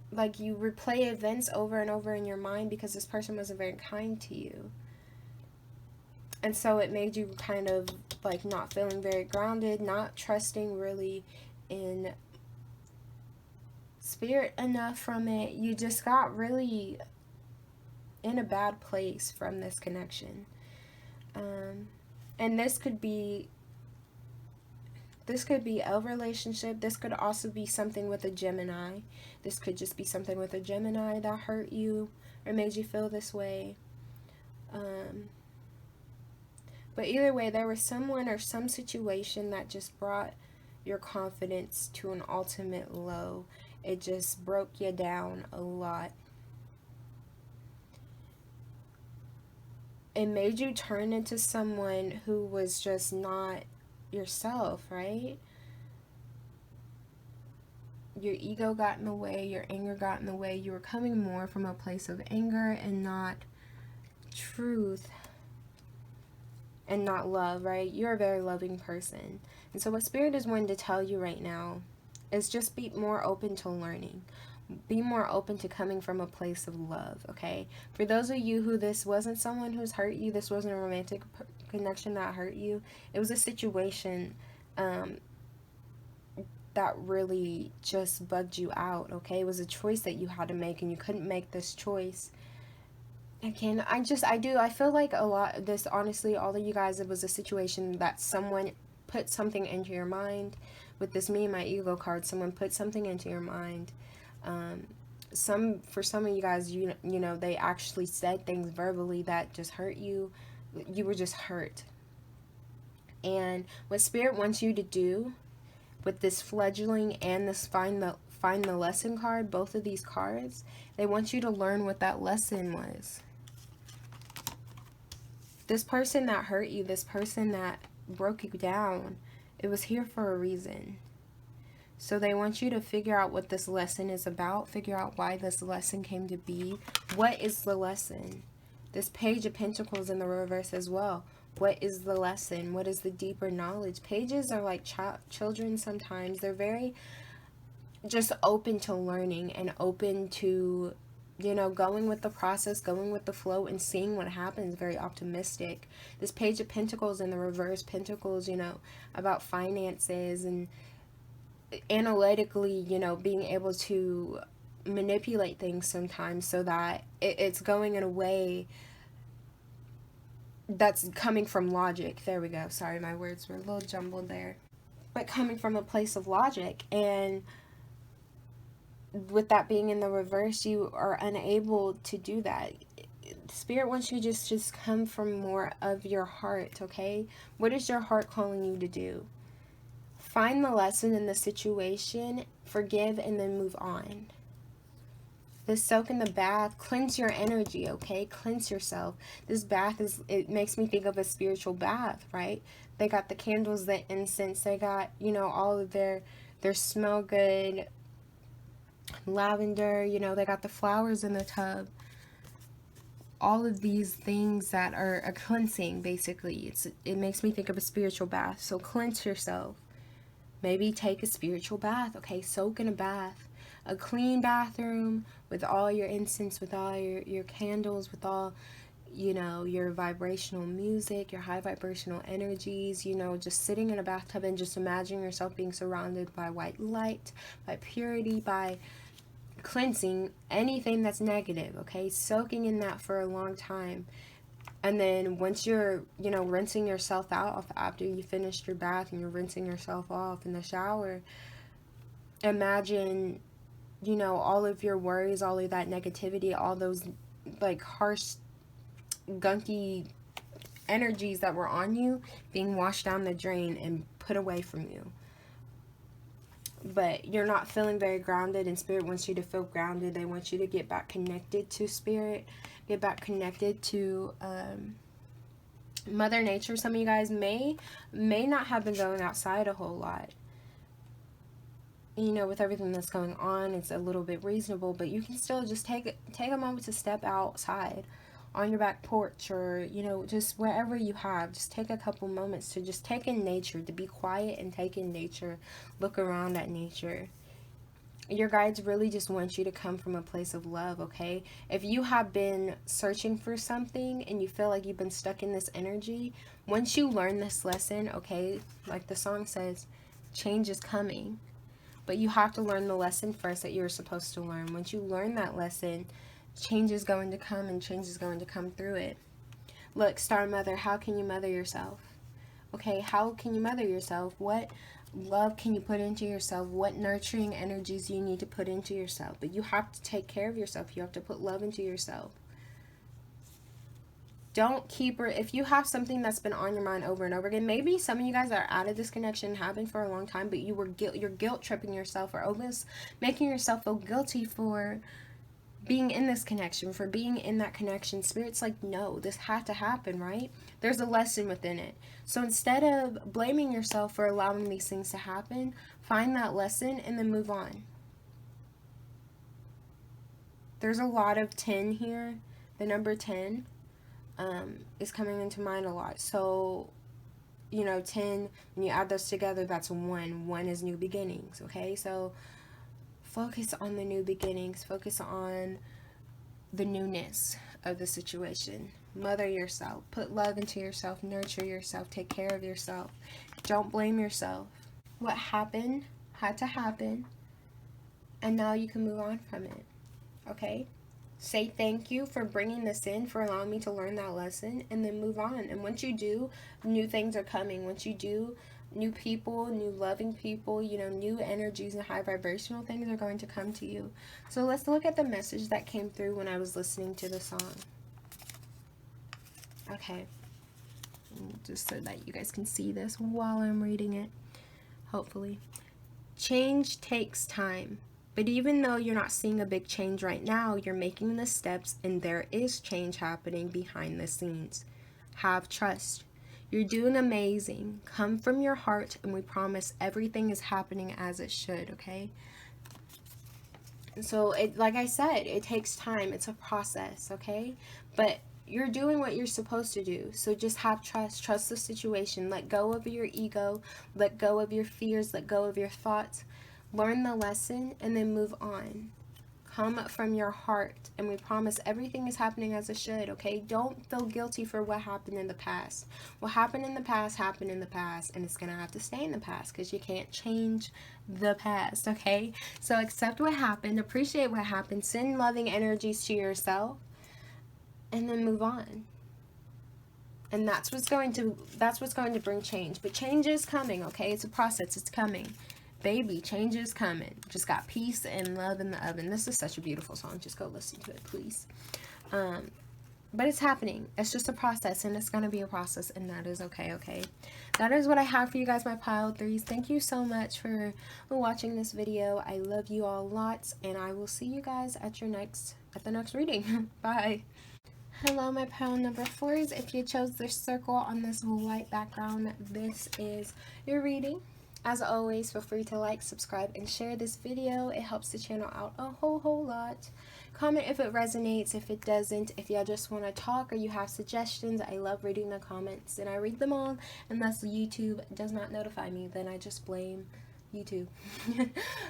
Like you replay events over and over in your mind because this person wasn't very kind to you. And so it made you kind of like not feeling very grounded, not trusting really in spirit enough from it. You just got really in a bad place from this connection. And this could be a relationship. This could also be something with a Gemini. This could just be something with a Gemini that hurt you or made you feel this way. But either way, there was someone or some situation that just brought your confidence to an ultimate low. It just broke you down a lot. It made you turn into someone who was just not yourself, right? Your ego got in the way, your anger got in the way. You were coming more from a place of anger and not truth and not love, right? You're a very loving person. And so what Spirit is wanting to tell you right now is just be more open to learning. Be more open to coming from a place of love, okay? For those of you who this wasn't someone who's hurt you, this wasn't a romantic connection that hurt you, it was a situation that really just bugged you out, okay? It was a choice that you had to make and you couldn't make this choice. Again, I feel like a lot of this, honestly, all of you guys, it was a situation that someone put something into your mind. With this Me and My Ego card, someone put something into your mind. For some of you guys, you know, they actually said things verbally that just hurt you. You were just hurt. And what Spirit wants you to do with this fledgling and this find the lesson card, both of these cards, they want you to learn what that lesson was. This person that hurt you, this person that broke you down, it was here for a reason. So they want you to figure out what this lesson is about, figure out why this lesson came to be. What is the lesson? This Page of Pentacles in the reverse as well. What is the lesson? What is the deeper knowledge? Pages are like children sometimes. They're very just open to learning and open to, you know, going with the process, going with the flow, and seeing what happens. Very optimistic. This Page of Pentacles in the reverse, Pentacles, you know, about finances and analytically, you know, being able to manipulate things sometimes so that it's going in a way that's coming from logic. There we go. Sorry, my words were a little jumbled there. But coming from a place of logic, and with that being in the reverse, you are unable to do that. Spirit wants you to just come from more of your heart, okay? What is your heart calling you to do? Find the lesson in the situation, forgive, and then move on. The soak in the bath, cleanse your energy, okay? Cleanse yourself. This bath it makes me think of a spiritual bath, right? They got the candles, the incense, they got, you know, all of their smell good lavender, you know, they got the flowers in the tub. All of these things that are a cleansing, basically. It makes me think of a spiritual bath. So cleanse yourself. Maybe take a spiritual bath, okay? Soak in a bath. A clean bathroom with all your incense, with all your candles, with all, you know, your vibrational music, your high vibrational energies, you know, just sitting in a bathtub and just imagine yourself being surrounded by white light, by purity, by cleansing anything that's negative, okay? Soaking in that for a long time. And then once you're, you know, rinsing yourself out after you finished your bath and you're rinsing yourself off in the shower, imagine, you know, all of your worries, all of that negativity, all those like harsh, gunky energies that were on you being washed down the drain and put away from you. But you're not feeling very grounded, and Spirit wants you to feel grounded. They want you to get back connected to Spirit, get back connected to Mother Nature. Some of you guys may not have been going outside a whole lot. You know, with everything that's going on, it's a little bit reasonable, but you can still just take a moment to step outside on your back porch, or, you know, just wherever you have. Just take a couple moments to just take in nature, to be quiet and take in nature. Look around at nature. Your guides really just want you to come from a place of love, okay? If you have been searching for something and you feel like you've been stuck in this energy, once you learn this lesson, okay, like the song says, change is coming. But you have to learn the lesson first that you're supposed to learn. Once you learn that lesson, change is going to come, and change is going to come through it. Look, Star Mother, how can you mother yourself? Okay, how can you mother yourself? What love can you put into yourself? What nurturing energies you need to put into yourself? But you have to take care of yourself. You have to put love into yourself. Don't keep her. If you have something that's been on your mind over and over again, maybe some of you guys are out of this connection, have been for a long time, but you're guilt tripping yourself, or almost making yourself feel guilty for being in this connection, for being in that connection. Spirit's like, no, this had to happen, right? There's a lesson within it. So instead of blaming yourself for allowing these things to happen, find that lesson and then move on. There's a lot of 10 here. The number 10 is coming into mind a lot. So, you know, 10, when you add those together, that's 1. 1 is new beginnings, okay? So focus on the new beginnings. Focus on the newness of the situation. Mother yourself. Put love into yourself. Nurture yourself. Take care of yourself. Don't blame yourself. What happened had to happen, and now you can move on from it, okay? Say thank you for bringing this in, for allowing me to learn that lesson, and then move on. And once you do, new things are coming. Once you do, new people, new loving people, you know, new energies and high vibrational things are going to come to you. So let's look at the message that came through when I was listening to the song. Okay. Just so that you guys can see this while I'm reading it, hopefully. Change takes time. But even though you're not seeing a big change right now, you're making the steps, and there is change happening behind the scenes. Have trust. You're doing amazing. Come from your heart, and we promise everything is happening as it should, okay? So it, like I said, it takes time. It's a process, okay? But you're doing what you're supposed to do. So just have trust the situation, let go of your ego, let go of your fears, let go of your thoughts, learn the lesson, and then move on. Come from your heart, and we promise everything is happening as it should, okay? Don't feel guilty for what happened in the past. What happened in the past happened in the past, and it's gonna have to stay in the past because you can't change the past, okay? So accept what happened, appreciate what happened, send loving energies to yourself, and then move on. And that's what's going to bring change. But change is coming, okay? It's a process. It's coming. Baby, change is coming. Just got peace and love in the oven. This is such a beautiful song. Just go listen to it, please. But it's happening. It's just a process, and it's going to be a process, and that is okay, okay? That is what I have for you guys, my pile threes. Thank you so much for watching this video. I love you all lots, and I will see you guys at the next reading. Bye. Hello, my pile number fours. If you chose this circle on this white background, this is your reading. As always, feel free to like, subscribe, and share this video. It helps the channel out a whole lot. Comment if it resonates, if it doesn't, if y'all just want to talk or you have suggestions. I love reading the comments, and I read them all. Unless YouTube does not notify me, then I just blame YouTube.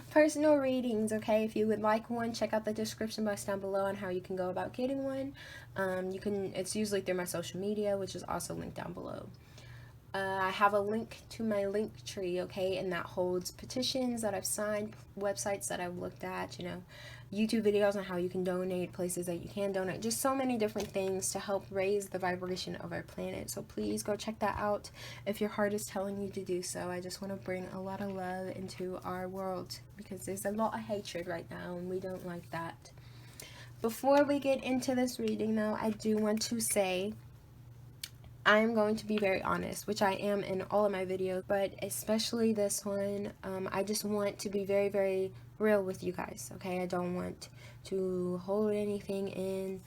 Personal readings, okay? If you would like one, check out the description box down below on how you can go about getting one. It's usually through my social media, which is also linked down below. I have a link to my link tree, okay, and that holds petitions that I've signed, websites that I've looked at, you know, YouTube videos on how you can donate, places that you can donate, just so many different things to help raise the vibration of our planet. So please go check that out if your heart is telling you to do so. I just want to bring a lot of love into our world because there's a lot of hatred right now, and we don't like that. Before we get into this reading, though, I do want to say I'm going to be very honest, which I am in all of my videos, but especially this one. I just want to be very real with you guys, okay? I don't want to hold anything in.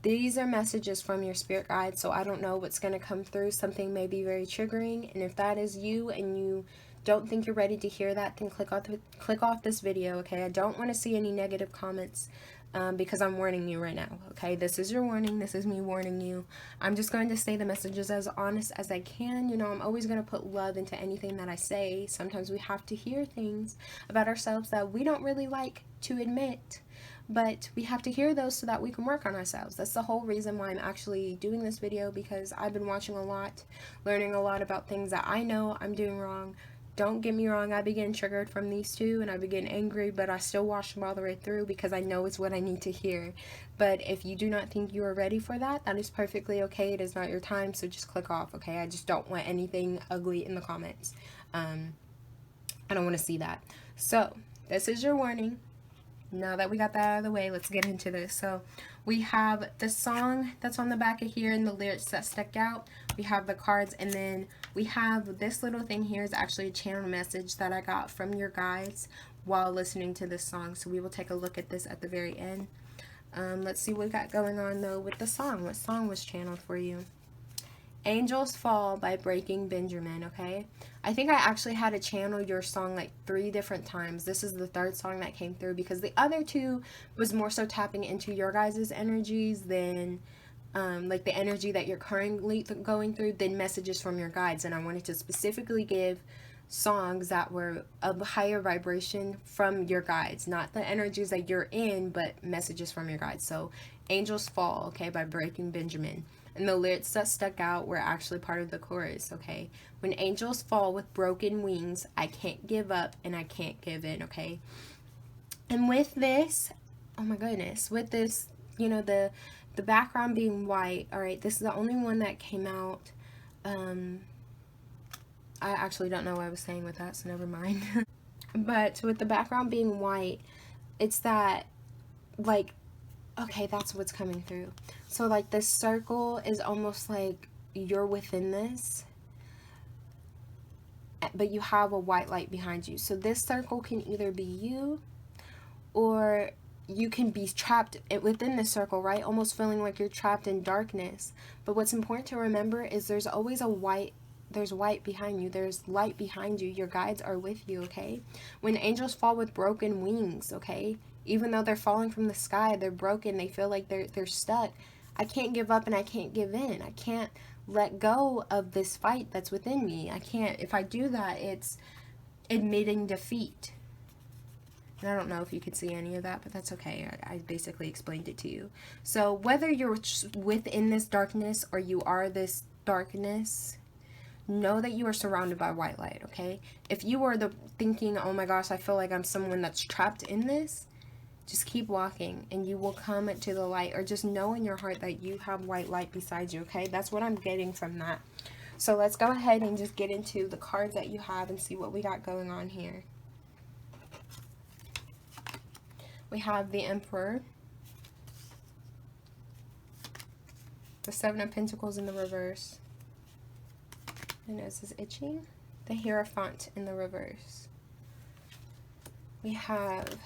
These are messages from your spirit guides, so I don't know what's going to come through. Something may be very triggering, and if that is you and you don't think you're ready to hear that, then click off this video, okay? I don't want to see any negative comments. Because I'm warning you right now, okay? This is your warning. This is me warning you. I'm just going to say the messages as honest as I can. You know, I'm always going to put love into anything that I say. Sometimes we have to hear things about ourselves that we don't really like to admit, but we have to hear those so that we can work on ourselves. That's the whole reason why I'm actually doing this video, because I've been watching a lot, learning a lot about things that I know I'm doing wrong. Don't get me wrong, I begin triggered from these two and I begin angry, but I still watch them all the way through because I know it's what I need to hear. But if you do not think you are ready for that, that is perfectly okay. It is not your time, so just click off, okay? I just don't want anything ugly in the comments. I don't want to see that. So, this is your warning. Now that we got that out of the way, let's get into this. So we have the song that's on the back of here and the lyrics that stuck out. We have the cards, and then we have this little thing here is actually a channel message that I got from your guides while listening to this song. So we will take a look at this at the very end. Let's see what we got going on though with the song. What song was channeled for you? Angels Fall by Breaking Benjamin, okay? I think I actually had to channel your song like 3 different times. This is the 3rd song that came through because the other 2 was more so tapping into your guys' energies than like the energy that you're currently going through, than messages from your guides. And I wanted to specifically give songs that were of higher vibration from your guides, not the energies that you're in, but messages from your guides. So Angels Fall, okay, by Breaking Benjamin. And the lyrics that stuck out were actually part of the chorus, okay? When angels fall with broken wings, I can't give up and I can't give in, okay? And with this, oh my goodness, with this, you know, the background being white, all right, this is the only one that came out. I actually don't know what I was saying with that, so never mind. But with the background being white, it's that, like, okay, that's what's coming through. So like this circle is almost like you're within this, but you have a white light behind you. So this circle can either be you, or you can be trapped within this circle, right? Almost feeling like you're trapped in darkness. But what's important to remember is there's always there's white behind you. There's light behind you. Your guides are with you, okay? When angels fall with broken wings, okay? Even though they're falling from the sky, they're broken. They feel like they're stuck. I can't give up and I can't give in. I can't let go of this fight that's within me. I can't. If I do that, it's admitting defeat. And I don't know if you could see any of that, but that's okay. I basically explained it to you. So whether you're within this darkness or you are this darkness, know that you are surrounded by white light, okay? If you are thinking, oh my gosh, I feel like I'm someone that's trapped in this, just keep walking and you will come to the light, or just know in your heart that you have white light beside you, okay? That's what I'm getting from that. So let's go ahead and just get into the cards that you have and see what we got going on here. We have the Emperor, the Seven of Pentacles in the reverse. My nose is itching. The Hierophant in the reverse. We have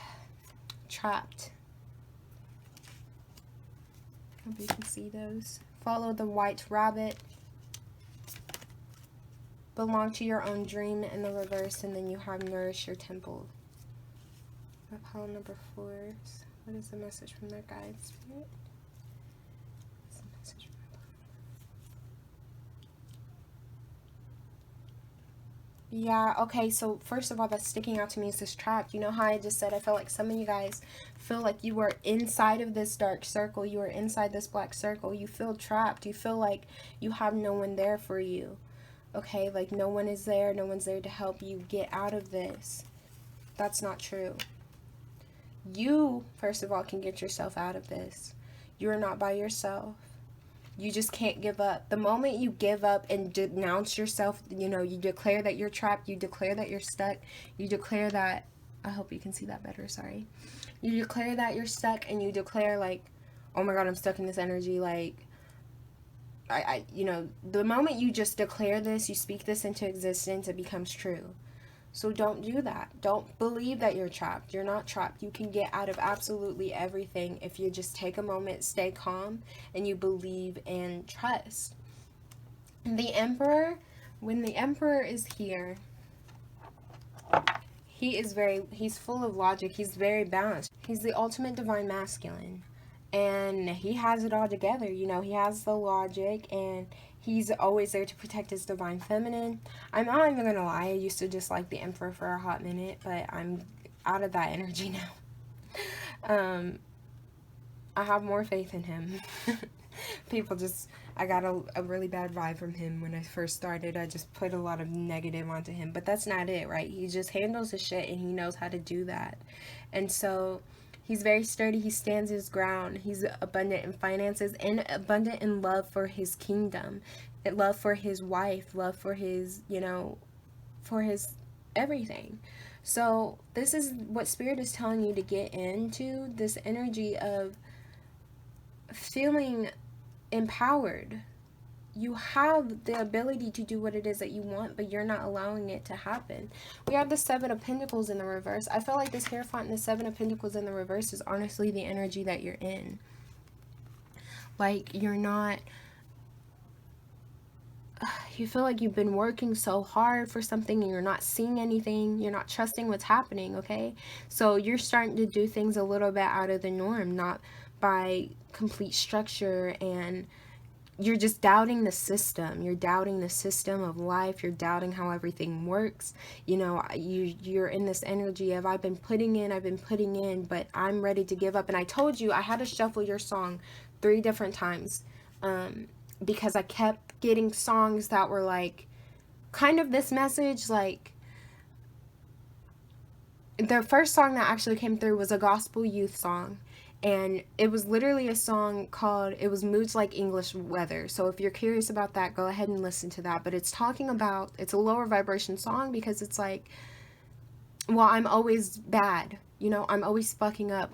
Trapped. Hope you can see those. Follow the White Rabbit. Belong to your own dream in the reverse, and then you have Nourish your temple. Pile number 4. What is the message from their guide spirit? What's the message from Yeah, okay, so first of all, that's sticking out to me is this trap. You know how I just said I felt like some of you guys feel like you were inside of this dark circle. You were inside this black circle. You feel trapped. You feel like you have no one there for you. Okay, like no one is there. No one's there to help you get out of this. That's not true. You, first of all, can get yourself out of this. You're not by yourself. You just can't give up. The moment you give up and denounce yourself, you know, you declare that you're trapped, you declare that you're stuck, you declare that, I hope you can see that better, sorry. You declare that you're stuck, and you declare like, oh my God, I'm stuck in this energy, like, you know, the moment you just declare this, you speak this into existence, it becomes true. So don't do that. Don't believe that you're trapped. You're not trapped. You can get out of absolutely everything if you just take a moment, stay calm, and you believe and trust. The Emperor, when the Emperor is here, he's full of logic. He's very balanced. He's the ultimate divine masculine. And he has it all together. You know, he has the logic, and he's always there to protect his divine feminine. I'm not even gonna lie, I used to dislike the Emperor for a hot minute, but I'm out of that energy now. I have more faith in him. People just, I got a really bad vibe from him when I first started. I just put a lot of negative onto him, but that's not it, right? He just handles his shit, and he knows how to do that. And so he's very sturdy. He stands his ground. He's abundant in finances and abundant in love for his kingdom, love for his wife, love for his, you know, for his everything. So this is what Spirit is telling you to get into, this energy of feeling empowered. You have the ability to do what it is that you want, but you're not allowing it to happen. We have the Seven of Pentacles in the reverse. I feel like this Hierophant and the Seven of Pentacles in the reverse is honestly the energy that you're in. Like, you're not, you feel like you've been working so hard for something and you're not seeing anything. You're not trusting what's happening, okay? So you're starting to do things a little bit out of the norm, not by complete structure, and you're just doubting the system. You're doubting the system of life. You're doubting how everything works. You know, you're in this energy of I've been putting in, but I'm ready to give up. And I told you I had to shuffle your song 3 different times because I kept getting songs that were like kind of this message. Like, the first song that actually came through was a gospel youth song. And it was literally a song called, it was Moods Like English Weather. So if you're curious about that, go ahead and listen to that. But it's talking about, it's a lower vibration song because it's like, well, I'm always bad. You know, I'm always fucking up.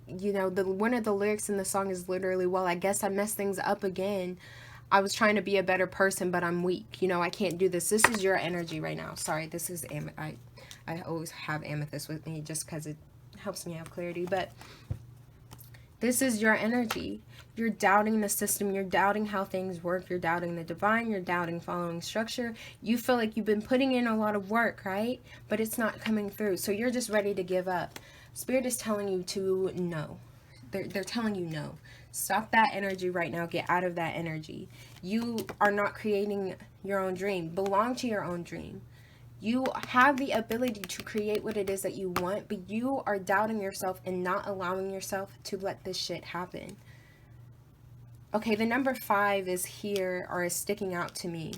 You know, one of the lyrics in the song is literally, well, I guess I messed things up again. I was trying to be a better person, but I'm weak. You know, I can't do this. This is your energy right now. Sorry, this is, I always have amethyst with me just because it helps me have clarity. But This is your energy. You're doubting the system. You're doubting how things work. You're doubting the divine. You're doubting following structure. You feel like you've been putting in a lot of work, right? But it's not coming through. So you're just ready to give up. Spirit is telling you to no. They're telling you no. Stop that energy right now. Get out of that energy. You are not creating your own dream. Belong to your own dream. You have the ability to create what it is that you want, but you are doubting yourself and not allowing yourself to let this shit happen. Okay, the number 5 is here, or is sticking out to me.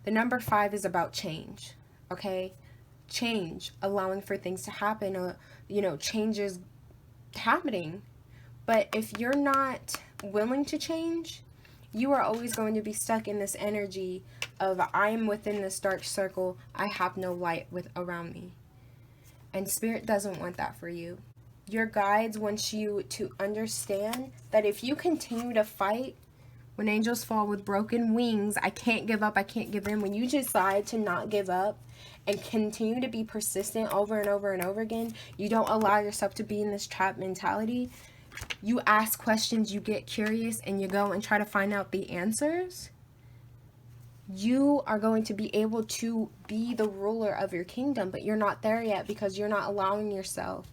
The number 5 is about change. Okay? Change, allowing for things to happen. Change is happening. But if you're not willing to change, you are always going to be stuck in this energy of I am within this dark circle. I have no light around me. And Spirit doesn't want that for you. Your guides want you to understand that if you continue to fight, when angels fall with broken wings, I can't give up, I can't give in. When you decide to not give up and continue to be persistent over and over and over again, you don't allow yourself to be in this trap mentality. You ask questions, you get curious, and you go and try to find out the answers. You are going to be able to be the ruler of your kingdom, but you're not there yet because you're not allowing yourself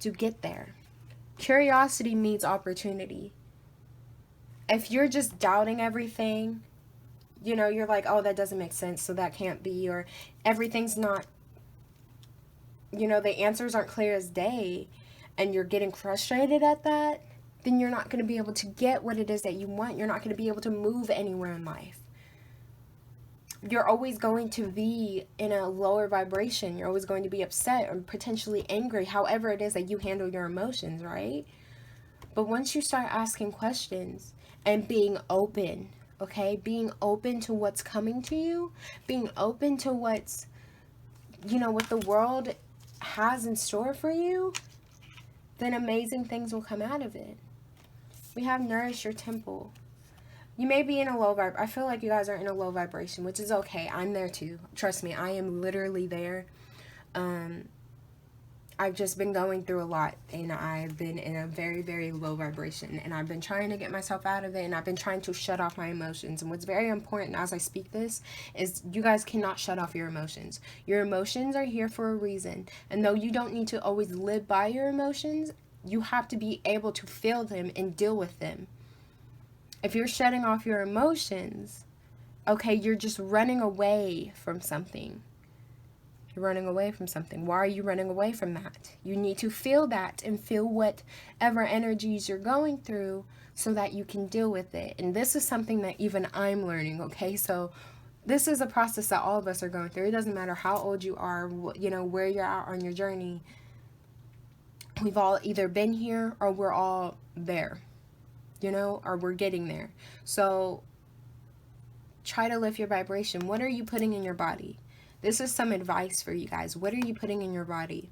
to get there. Curiosity meets opportunity. If you're just doubting everything, you're like, oh, that doesn't make sense, so that can't be, or everything's not, the answers aren't clear as day, and you're getting frustrated at that, then you're not going to be able to get what it is that you want. You're not going to be able to move anywhere in life. You're always going to be in a lower vibration. You're always going to be upset or potentially angry, however it is that you handle your emotions, right? But once you start asking questions and being open, okay, being open to what's coming to you, being open to what's, what the world has in store for you, then amazing things will come out of it. We have nourish your temple. You may be in a low vibe. I feel like you guys are in a low vibration, which is okay. I'm there too. Trust me, I am literally there. I've just been going through a lot, and I've been in a very, very low vibration, and I've been trying to get myself out of it, and I've been trying to shut off my emotions. And what's very important as I speak this is you guys cannot shut off your emotions. Your emotions are here for a reason, and though you don't need to always live by your emotions, you have to be able to feel them and deal with them. If you're shutting off your emotions, okay, you're just running away from something. You're running away from something. Why are you running away from that? You need to feel that and feel whatever energies you're going through so that you can deal with it. And this is something that even I'm learning, okay? So this is a process that all of us are going through. It doesn't matter how old you are, where you're at on your journey. We've all either been here or we're all there, or we're getting there. So try to lift your vibration. What are you putting in your body? This is some advice for you guys. What are you putting in your body?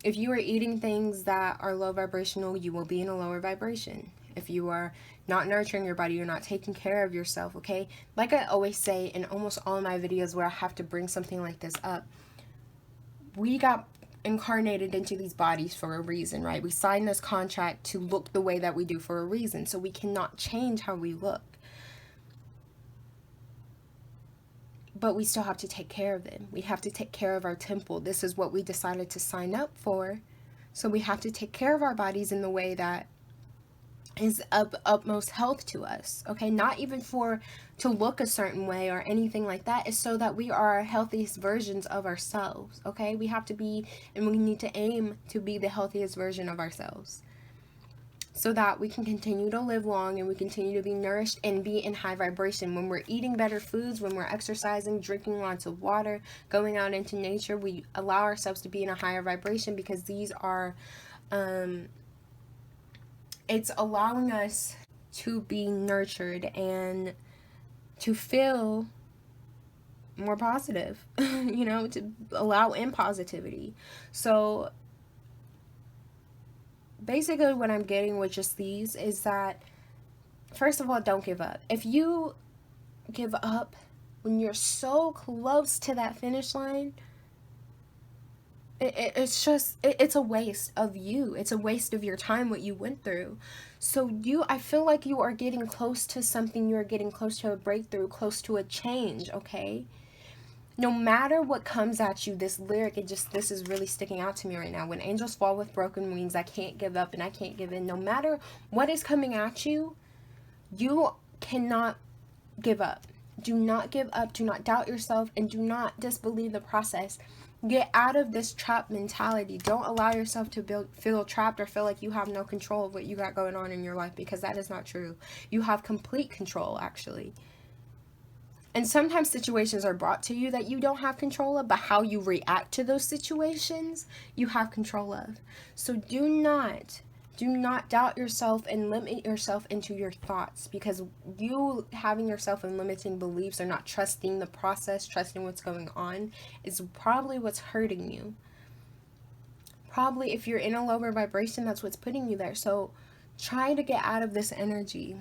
If you are eating things that are low vibrational, you will be in a lower vibration. If you are not nurturing your body, you're not taking care of yourself, okay? Like I always say in almost all my videos where I have to bring something like this up, we got incarnated into these bodies for a reason, right? We signed this contract to look the way that we do for a reason, so we cannot change how we look. But we still have to take care of them. We have to take care of our temple. This is what we decided to sign up for. So we have to take care of our bodies in the way that is of utmost health to us. Okay, not even to look a certain way or anything like that. It's so that we are our healthiest versions of ourselves. Okay, we have to be, and we need to aim to be the healthiest version of ourselves, so that we can continue to live long and we continue to be nourished and be in high vibration. When we're eating better foods, when we're exercising, drinking lots of water, going out into nature, we allow ourselves to be in a higher vibration, because these are, it's allowing us to be nurtured and to feel more positive, to allow in positivity. So basically what I'm getting with just these is that, first of all, don't give up. If you give up when you're so close to that finish line, It's just it's a waste of you. It's a waste of your time, what you went through. So I feel like you are getting close to something. You're getting close to a breakthrough, close to a change. Okay, no matter what comes at you, this lyric, this is really sticking out to me right now. When angels fall with broken wings, I can't give up and I can't give in. No matter what is coming at you, you cannot give up. Do not give up. Do not doubt yourself, and do not disbelieve the process. Get out of this trap mentality. Don't allow yourself to feel trapped or feel like you have no control of what you got going on in your life, because that is not true. You have complete control, actually. And sometimes situations are brought to you that you don't have control of, but how you react to those situations, you have control of. So do not doubt yourself and limit yourself into your thoughts, because you having yourself in limiting beliefs or not trusting the process, trusting what's going on, is probably what's hurting you. Probably if you're in a lower vibration, that's what's putting you there. So try to get out of this energy.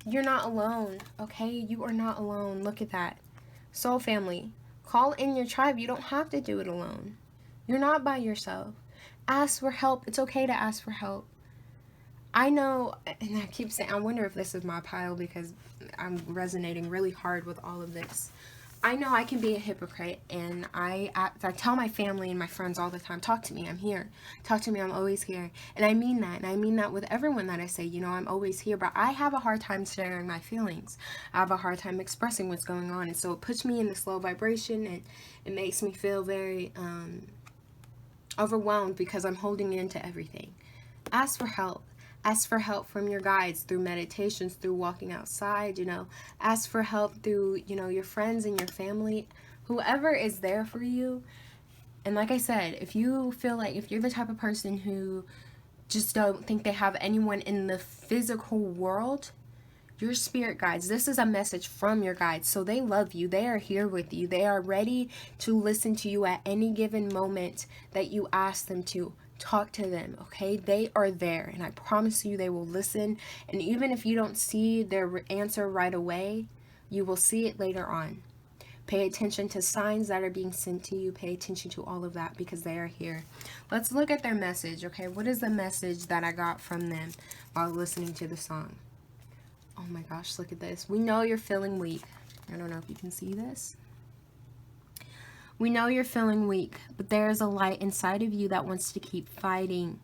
You're not alone, okay? You are not alone. Look at that. Soul family, call in your tribe. You don't have to do it alone. You're not by yourself. Ask for help. It's okay to ask for help. I know, and I keep saying, I wonder if this is my pile, because I'm resonating really hard with all of this. I know I can be a hypocrite, and I tell my family and my friends all the time, talk to me, I'm here. Talk to me, I'm always here. And I mean that, and I mean that with everyone that I say, you know, I'm always here, but I have a hard time sharing my feelings. I have a hard time expressing what's going on, and so it puts me in this low vibration, and it makes me feel very overwhelmed, because I'm holding into everything. Ask for help. Ask for help from your guides through meditations, through walking outside, you know. Ask for help through, you know, your friends and your family, whoever is there for you. And like I said, if you feel like, if you're the type of person who just don't think they have anyone in the physical world, your spirit guides, this is a message from your guides. So they love you. They are here with you. They are ready to listen to you at any given moment that you ask them to. Talk to them, okay? They are there, and I promise you they will listen. And even if you don't see their answer right away, you will see it later on. Pay attention to signs that are being sent to you. Pay attention to all of that, because they are here. Let's look at their message, okay? What is the message that I got from them while listening to the song? Oh my gosh, look at this. We know you're feeling weak. I don't know if you can see this. We know you're feeling weak, but there is a light inside of you that wants to keep fighting.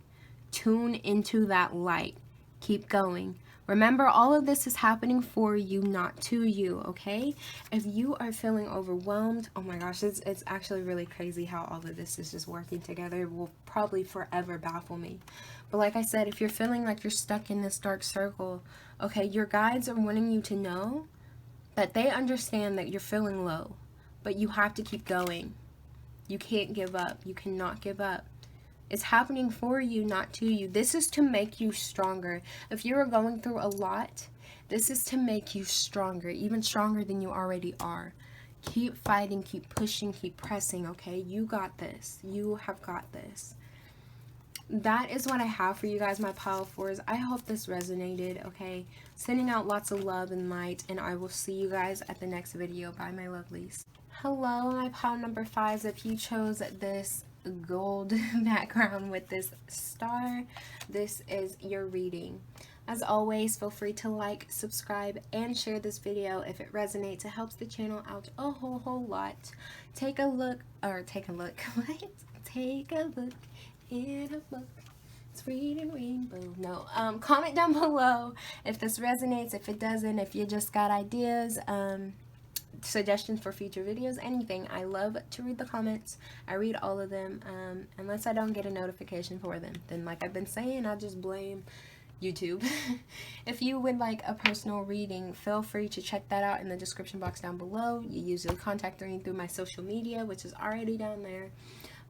Tune into that light. Keep going. Remember, all of this is happening for you, not to you, okay? If you are feeling overwhelmed, oh my gosh, it's actually really crazy how all of this is just working together. It will probably forever baffle me. But like I said, if you're feeling like you're stuck in this dark circle, okay, your guides are wanting you to know that they understand that you're feeling low. But you have to keep going. You can't give up. You cannot give up. It's happening for you, not to you. This is to make you stronger. If you are going through a lot, this is to make you stronger, even stronger than you already are. Keep fighting, keep pushing, keep pressing, okay? You got this. You have got this. That is what I have for you guys, my pile fours. I hope this resonated, okay? Sending out lots of love and light, and I will see you guys at the next video. Bye, my lovelies. Hello, my pile number fives. If you chose this gold background with this star, this is your reading. As always, feel free to like, subscribe, and share this video if it resonates. It helps the channel out a whole lot. Take a look what? Take a look in a book. It's reading rainbow. No, comment down below if this resonates, if it doesn't, if you just got ideas, suggestions for future videos, anything. I love to read the comments. I read all of them, unless I don't get a notification for them. Then, like I've been saying, I just blame YouTube. If you would like a personal reading, feel free to check that out in the description box down below. You usually contact me through my social media, which is already down there.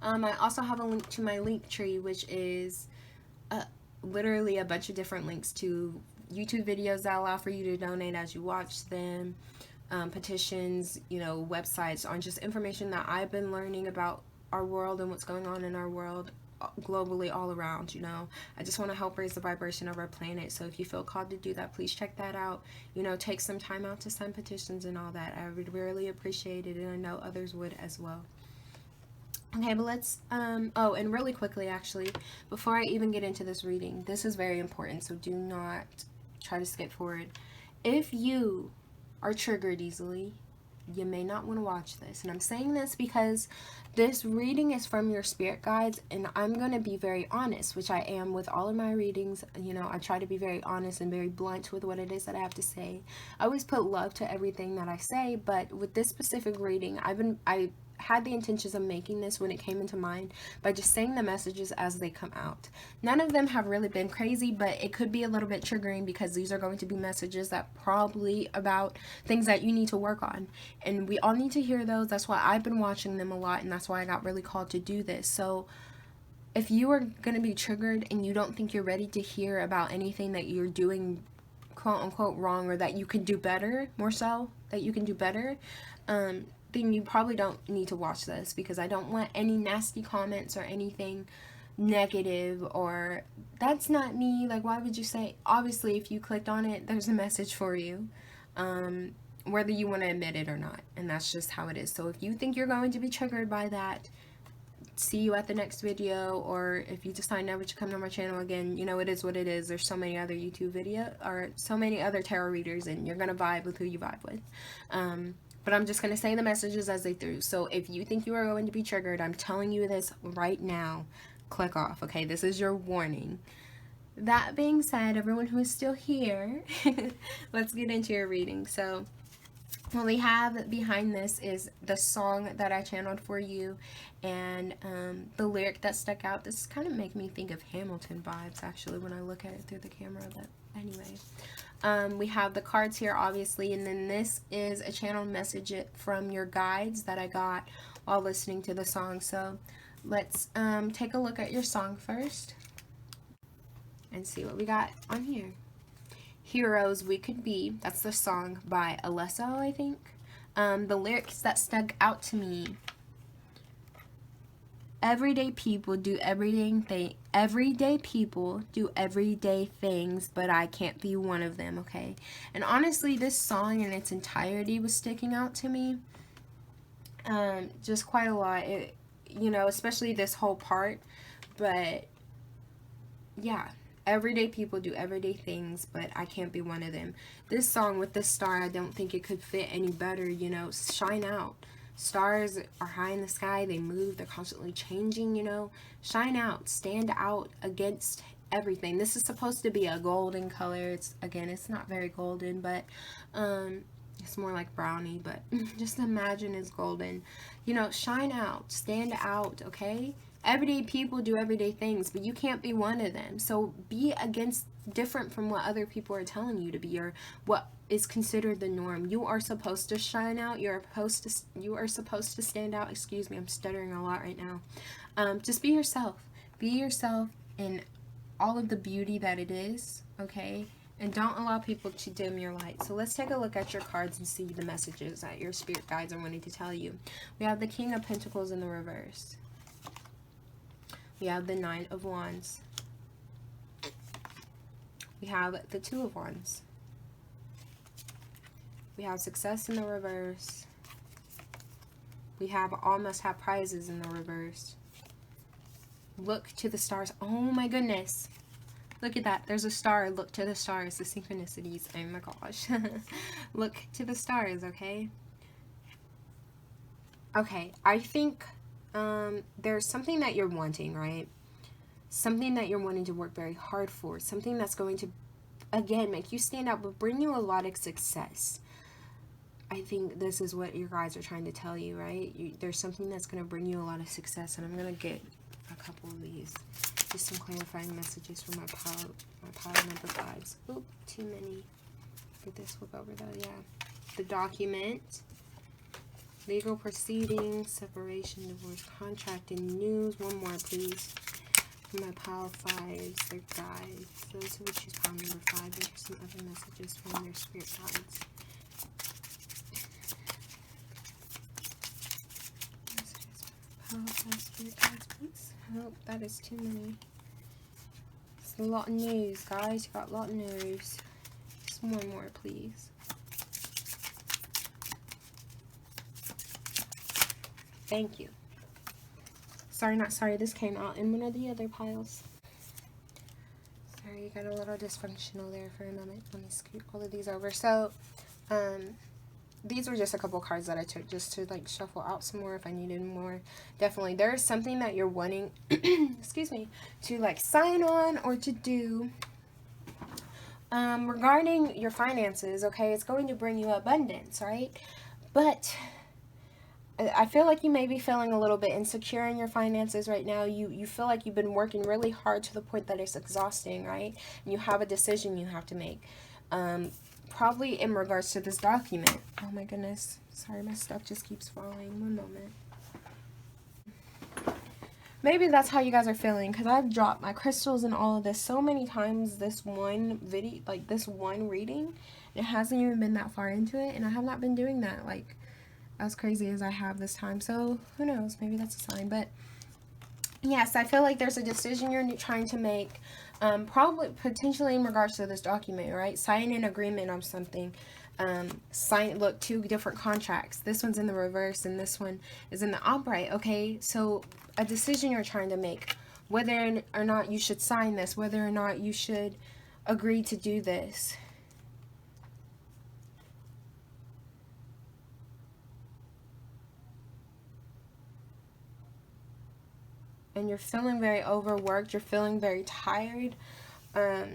I also have a link to my link tree, which is literally a bunch of different links to YouTube videos that allow for you to donate as you watch them, petitions, you know, websites, on just information that I've been learning about our world and what's going on in our world globally, all around. You know, I just want to help raise the vibration of our planet. So if you feel called to do that, please check that out. You know, take some time out to sign petitions and all that. I would really appreciate it, and I know others would as well. Okay, but let's, oh, and really quickly, actually, before I even get into this reading, this is very important, so do not try to skip forward. If you are triggered easily, you may not want to watch this. And I'm saying this because this reading is from your spirit guides, and I'm going to be very honest, which I am with all of my readings. You know, I try to be very honest and very blunt with what it is that I have to say. I always put love to everything that I say, but with this specific reading, I had the intentions of making this when it came into mind by just saying the messages as they come out. None of them have really been crazy, but it could be a little bit triggering because these are going to be messages that probably about things that you need to work on. And we all need to hear those. That's why I've been watching them a lot, and that's why I got really called to do this. So if you are going to be triggered and you don't think you're ready to hear about anything that you're doing quote unquote wrong, or that you can do better, more so that you can do better, then you probably don't need to watch this, because I don't want any nasty comments or anything negative, or that's not me. Like, why would you say? Obviously, if you clicked on it, there's a message for you, whether you want to admit it or not, and that's just how it is. So if you think you're going to be triggered by that, see you at the next video. Or if you decide never to come to my channel again, you know, it is what it is. There's so many other YouTube video, or so many other tarot readers, and you're gonna vibe with who you vibe with. But I'm just going to say the messages as they through. So if you think you are going to be triggered, I'm telling you this right now. Click off, okay? This is your warning. That being said, everyone who is still here, let's get into your reading. So what we have behind this is the song that I channeled for you, and the lyric that stuck out. This kind of make me think of Hamilton vibes, actually, when I look at it through the camera, but anyway. We have the cards here, obviously, and then this is a channeled message from your guides that I got while listening to the song. So let's take a look at your song first and see what we got on here. Heroes We Could Be. That's the song by Alesso, I think. The lyrics that stuck out to me: everyday people do everyday people do everyday things, but I can't be one of them, okay? And honestly, this song in its entirety was sticking out to me. Just quite a lot. It, you know, especially this whole part. But yeah, everyday people do everyday things, but I can't be one of them. This song with this star, I don't think it could fit any better, you know. Shine out. Stars are high in the sky, they move, they're constantly changing, you know. Shine out, stand out against everything. This is supposed to be a golden color. It's, again, it's not very golden, but it's more like brownie, but just imagine it's golden. You know, shine out, stand out, okay? Everyday people do everyday things, but you can't be one of them. So be different from what other people are telling you to be, or what is considered the norm. You are supposed to shine out. You are supposed to stand out. Excuse me, I'm stuttering a lot right now. Just be yourself. Be yourself in all of the beauty that it is, okay? And don't allow people to dim your light. So let's take a look at your cards and see the messages that your spirit guides are wanting to tell you. We have the King of Pentacles in the reverse. We have the Nine of Wands. We have the Two of Wands. We have Success in the reverse. We have All Must Have Prizes in the reverse. Look to the stars. Oh my goodness. Look at that. There's a star. Look to the stars. The synchronicities. Oh my gosh. Look to the stars, okay? Okay, I think there's something that you're wanting, right? Something that you're wanting to work very hard for. Something that's going to, again, make you stand out, but bring you a lot of success. I think this is what your guides are trying to tell you, right? There's something that's going to bring you a lot of success, and I'm going to get a couple of these. Just some clarifying messages from my pile number 5s. Oop, too many. Get this flip over though, yeah. The document. Legal proceedings, separation, divorce, contract, and news. One more, please. From my pile 5s, their guides. Those who would choose pile number 5, there's some other messages from their spirit guides. Pile 5 spirit guides, please. Oh, that is too many. It's a lot of news, guys. You got a lot of news. Just one more, please. Thank you. Sorry, not sorry. This came out in one of the other piles. Sorry, you got a little dysfunctional there for a moment. Let me scoot all of these over. So, these were just a couple cards that I took just to like shuffle out some more if I needed more. Definitely, there is something that you're wanting, excuse me, to like sign on or to do. Regarding your finances, okay, it's going to bring you abundance, right? But I feel like you may be feeling a little bit insecure in your finances right now. You feel like you've been working really hard to the point that it's exhausting, right? And you have a decision you have to make. Probably in regards to this document. Oh my goodness. Sorry, my stuff just keeps falling. One moment. Maybe that's how you guys are feeling, because I've dropped my crystals and all of this so many times this one video, like this one reading. It hasn't even been that far into it, and I have not been doing that like as crazy as I have this time. So who knows, maybe that's a sign. But yes, I feel like there's a decision you're trying to make, probably potentially in regards to this document, right? Sign an agreement on something. Look, 2 different contracts. This one's in the reverse and this one is in the upright. Okay, so a decision you're trying to make, whether or not you should sign this, whether or not you should agree to do this. And you're feeling very overworked, you're feeling very tired. There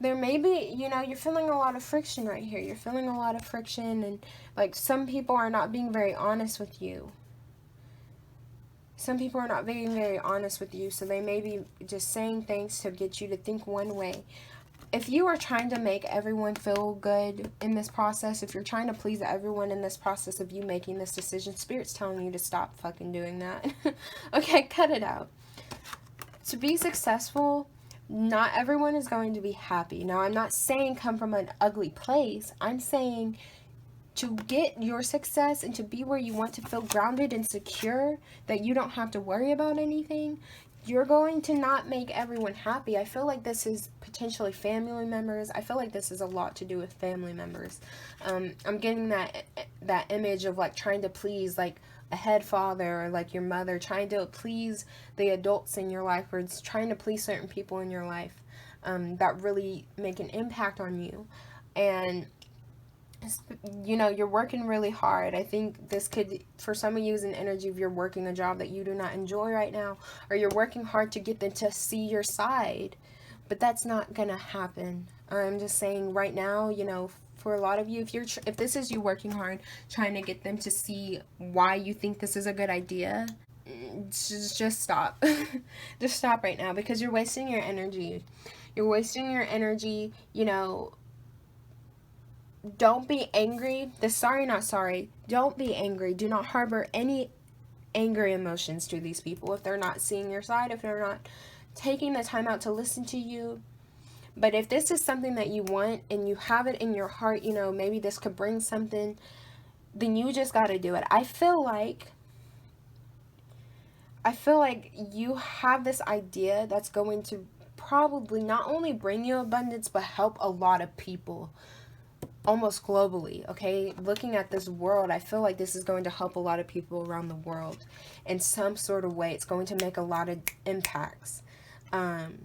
may be, you know, you're feeling a lot of friction right here. You're feeling a lot of friction, and like some people are not being very honest with you. Some people are not being very honest with you, so they may be just saying things to get you to think one way. If you are trying to make everyone feel good in this process, if you're trying to please everyone in this process of you making this decision, Spirit's telling you to stop fucking doing that. Okay, cut it out. To be successful, not everyone is going to be happy. Now, I'm not saying come from an ugly place. I'm saying to get your success and to be where you want to feel grounded and secure, that you don't have to worry about anything, you're going to not make everyone happy. I feel like this is potentially family members. I feel like this is a lot to do with family members. I'm getting that image of like trying to please like a head father or like your mother, trying to please the adults in your life, or it's trying to please certain people in your life that really make an impact on you. And you know, you're working really hard. I think this could, for some of you, is an energy of you're working a job that you do not enjoy right now, or you're working hard to get them to see your side, but that's not gonna happen. I'm just saying right now, you know, for a lot of you, if this is you working hard trying to get them to see why you think this is a good idea, just stop. Just stop right now, because you're wasting your energy. You're wasting your energy, you know. Don't be angry. Not sorry. Don't be angry. Do not harbor any angry emotions to these people if they're not seeing your side, if they're not taking the time out to listen to you. But if this is something that you want and you have it in your heart, you know, maybe this could bring something, then you just got to do it. I feel like you have this idea that's going to probably not only bring you abundance, but help a lot of people. Almost globally, okay? Looking at this world, I feel like this is going to help a lot of people around the world in some sort of way. It's going to make a lot of impacts. And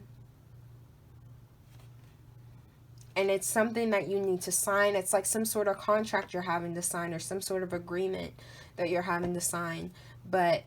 it's something that you need to sign. It's like some sort of contract you're having to sign, or some sort of agreement that you're having to sign. But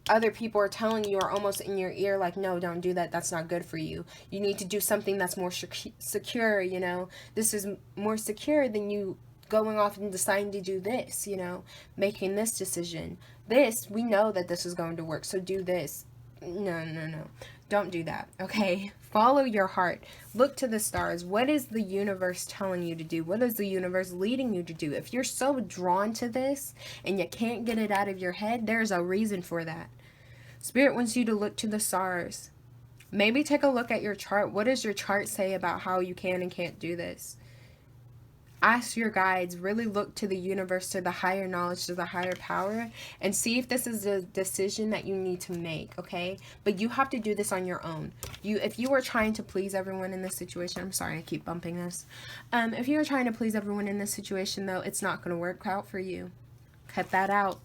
other people are telling you, or almost in your ear, like, no, don't do that. That's not good for you. You need to do something that's more secure, you know. This is more secure than you going off and deciding to do this, you know, making this decision. This, we know that this is going to work, so do this. No. Don't do that, okay? Follow your heart. Look to the stars. What is the universe telling you to do? What is the universe leading you to do? If you're so drawn to this and you can't get it out of your head, there's a reason for that. Spirit wants you to look to the stars. Maybe take a look at your chart. What does your chart say about how you can and can't do this? Ask your guides. Really look to the universe, to the higher knowledge, to the higher power, and see if this is a decision that you need to make, okay? But you have to do this on your own. If you are trying to please everyone in this situation, I'm sorry, I keep bumping this. If you are trying to please everyone in this situation, though, it's not going to work out for you. Cut that out.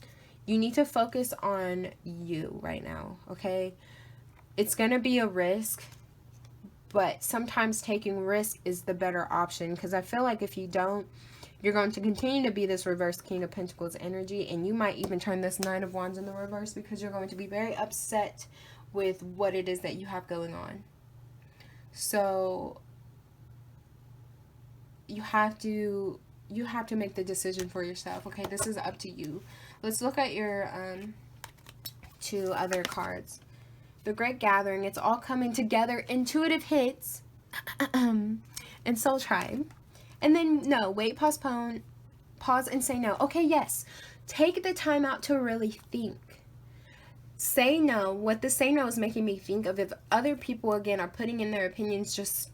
You need to focus on you right now, okay? It's going to be a risk, but sometimes taking risk is the better option, because I feel like if you don't, you're going to continue to be this reverse King of Pentacles energy, and you might even turn this Nine of Wands in the reverse because you're going to be very upset with what it is that you have going on. So you have to make the decision for yourself, okay? This is up to you. Let's look at your two other cards. The Great Gathering, it's all coming together, intuitive hits, and Soul Tribe. And then, no, wait, postpone, pause and say no. Okay, yes, take the time out to really think. Say no. What the say no is making me think of, if other people, again, are putting in their opinions, just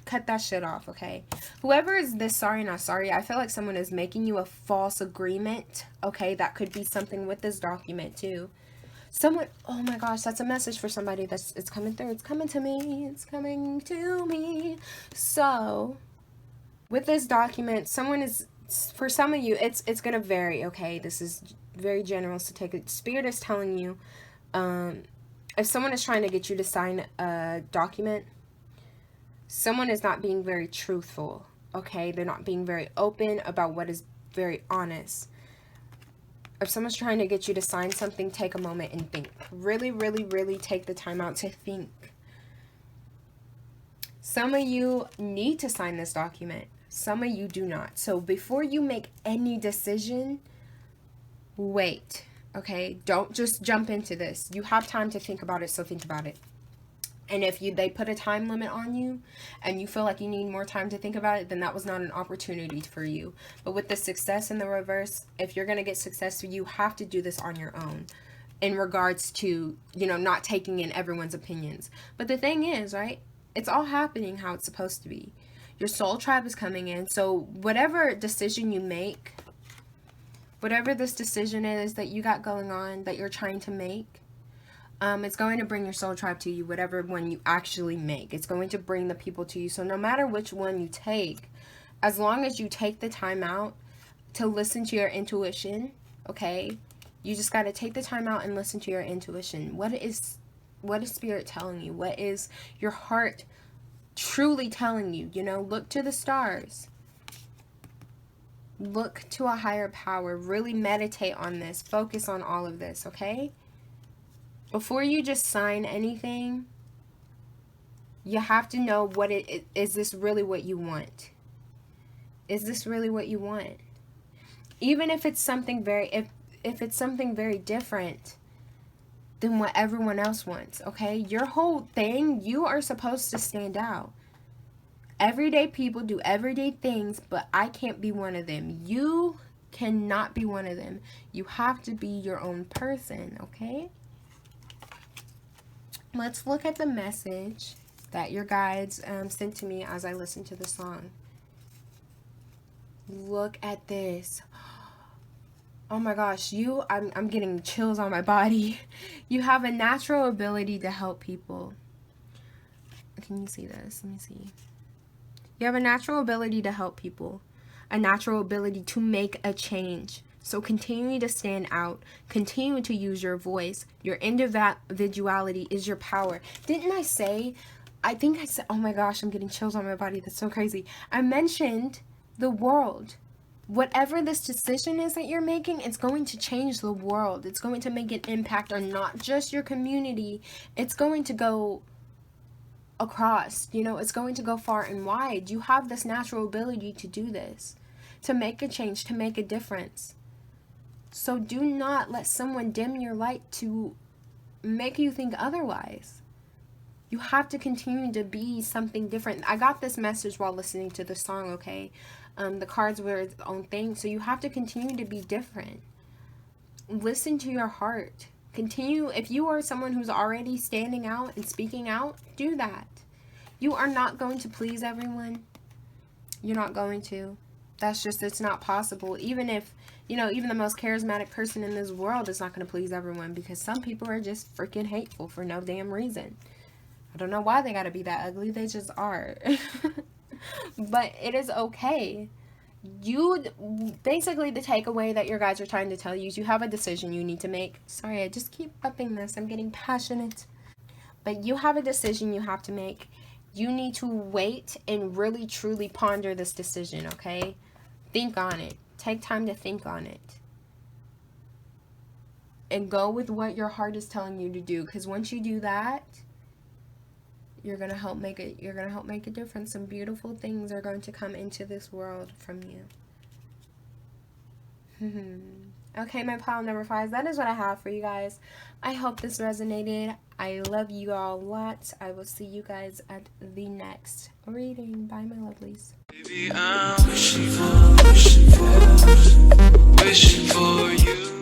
cut that shit off, okay? Whoever is this sorry, not sorry, I feel like someone is making you a false agreement, okay? That could be something with this document, too. Someone, oh my gosh, that's a message for somebody. It's coming through. It's coming to me. It's coming to me. So, with this document, someone is, for some of you, it's going to vary, okay? This is very general, so take it. Spirit is telling you, if someone is trying to get you to sign a document, someone is not being very truthful, okay? They're not being very open about what is very honest. If someone's trying to get you to sign something, take a moment and think. Really, really, really take the time out to think. Some of you need to sign this document. Some of you do not. So before you make any decision, wait, okay? Don't just jump into this. You have time to think about it, so think about it. And if they put a time limit on you and you feel like you need more time to think about it, then that was not an opportunity for you. But with the success in the reverse, if you're going to get success, you have to do this on your own in regards to, you know, not taking in everyone's opinions. But the thing is, right, it's all happening how it's supposed to be. Your soul tribe is coming in. So whatever decision you make, whatever this decision is that you got going on that you're trying to make, it's going to bring your soul tribe to you, whatever one you actually make. It's going to bring the people to you. So no matter which one you take, as long as you take the time out to listen to your intuition, okay? You just got to take the time out and listen to your intuition. What is Spirit telling you? What is your heart truly telling you? You know, look to the stars. Look to a higher power. Really meditate on this. Focus on all of this, okay? Before you just sign anything, you have to know what is this really what you want? Is this really what you want? Even if it's something very, if it's something very different than what everyone else wants, okay? Your whole thing, you are supposed to stand out. Everyday people do everyday things, but I can't be one of them. You cannot be one of them. You have to be your own person, okay? Let's look at the message that your guides sent to me as I listened to the song. Look at this. Oh my gosh, I'm getting chills on my body. You have a natural ability to help people. Can you see this? Let me see. You have a natural ability to help people. A natural ability to make a change. So continue to stand out. Continue to use your voice. Your individuality is your power. Didn't I say, I think I said, oh my gosh, I'm getting chills on my body. That's so crazy. I mentioned the world. Whatever this decision is that you're making, it's going to change the world. It's going to make an impact on not just your community. It's going to go across, you know, it's going to go far and wide. You have this natural ability to do this, to make a change, to make a difference. So do not let someone dim your light to make you think otherwise. You have to continue to be something different. I got this message while listening to the song, okay? The cards were its own thing. So you have to continue to be different. Listen to your heart. Continue. If you are someone who's already standing out and speaking out, do that. You are not going to please everyone. You're not going to. That's just, it's not possible. Even if, you know, even the most charismatic person in this world is not going to please everyone, because some people are just freaking hateful for no damn reason. I don't know why they got to be that ugly. They just are. But it is okay. you basically, the takeaway that your guides are trying to tell you is you have a decision you need to make. Sorry, I just keep upping this. I'm getting passionate. But you have a decision you have to make. You need to wait and really truly ponder this decision, okay? Think on it. Take time to think on it. And go with what your heart is telling you to do, because once you do that, you're going to help make a difference. Some beautiful things are going to come into this world from you. Okay, my pile number 5, that is what I have for you guys. I hope this resonated. I love you all a lot. I will see you guys at the next reading. Bye, my lovelies. Baby, I'm wishing for you.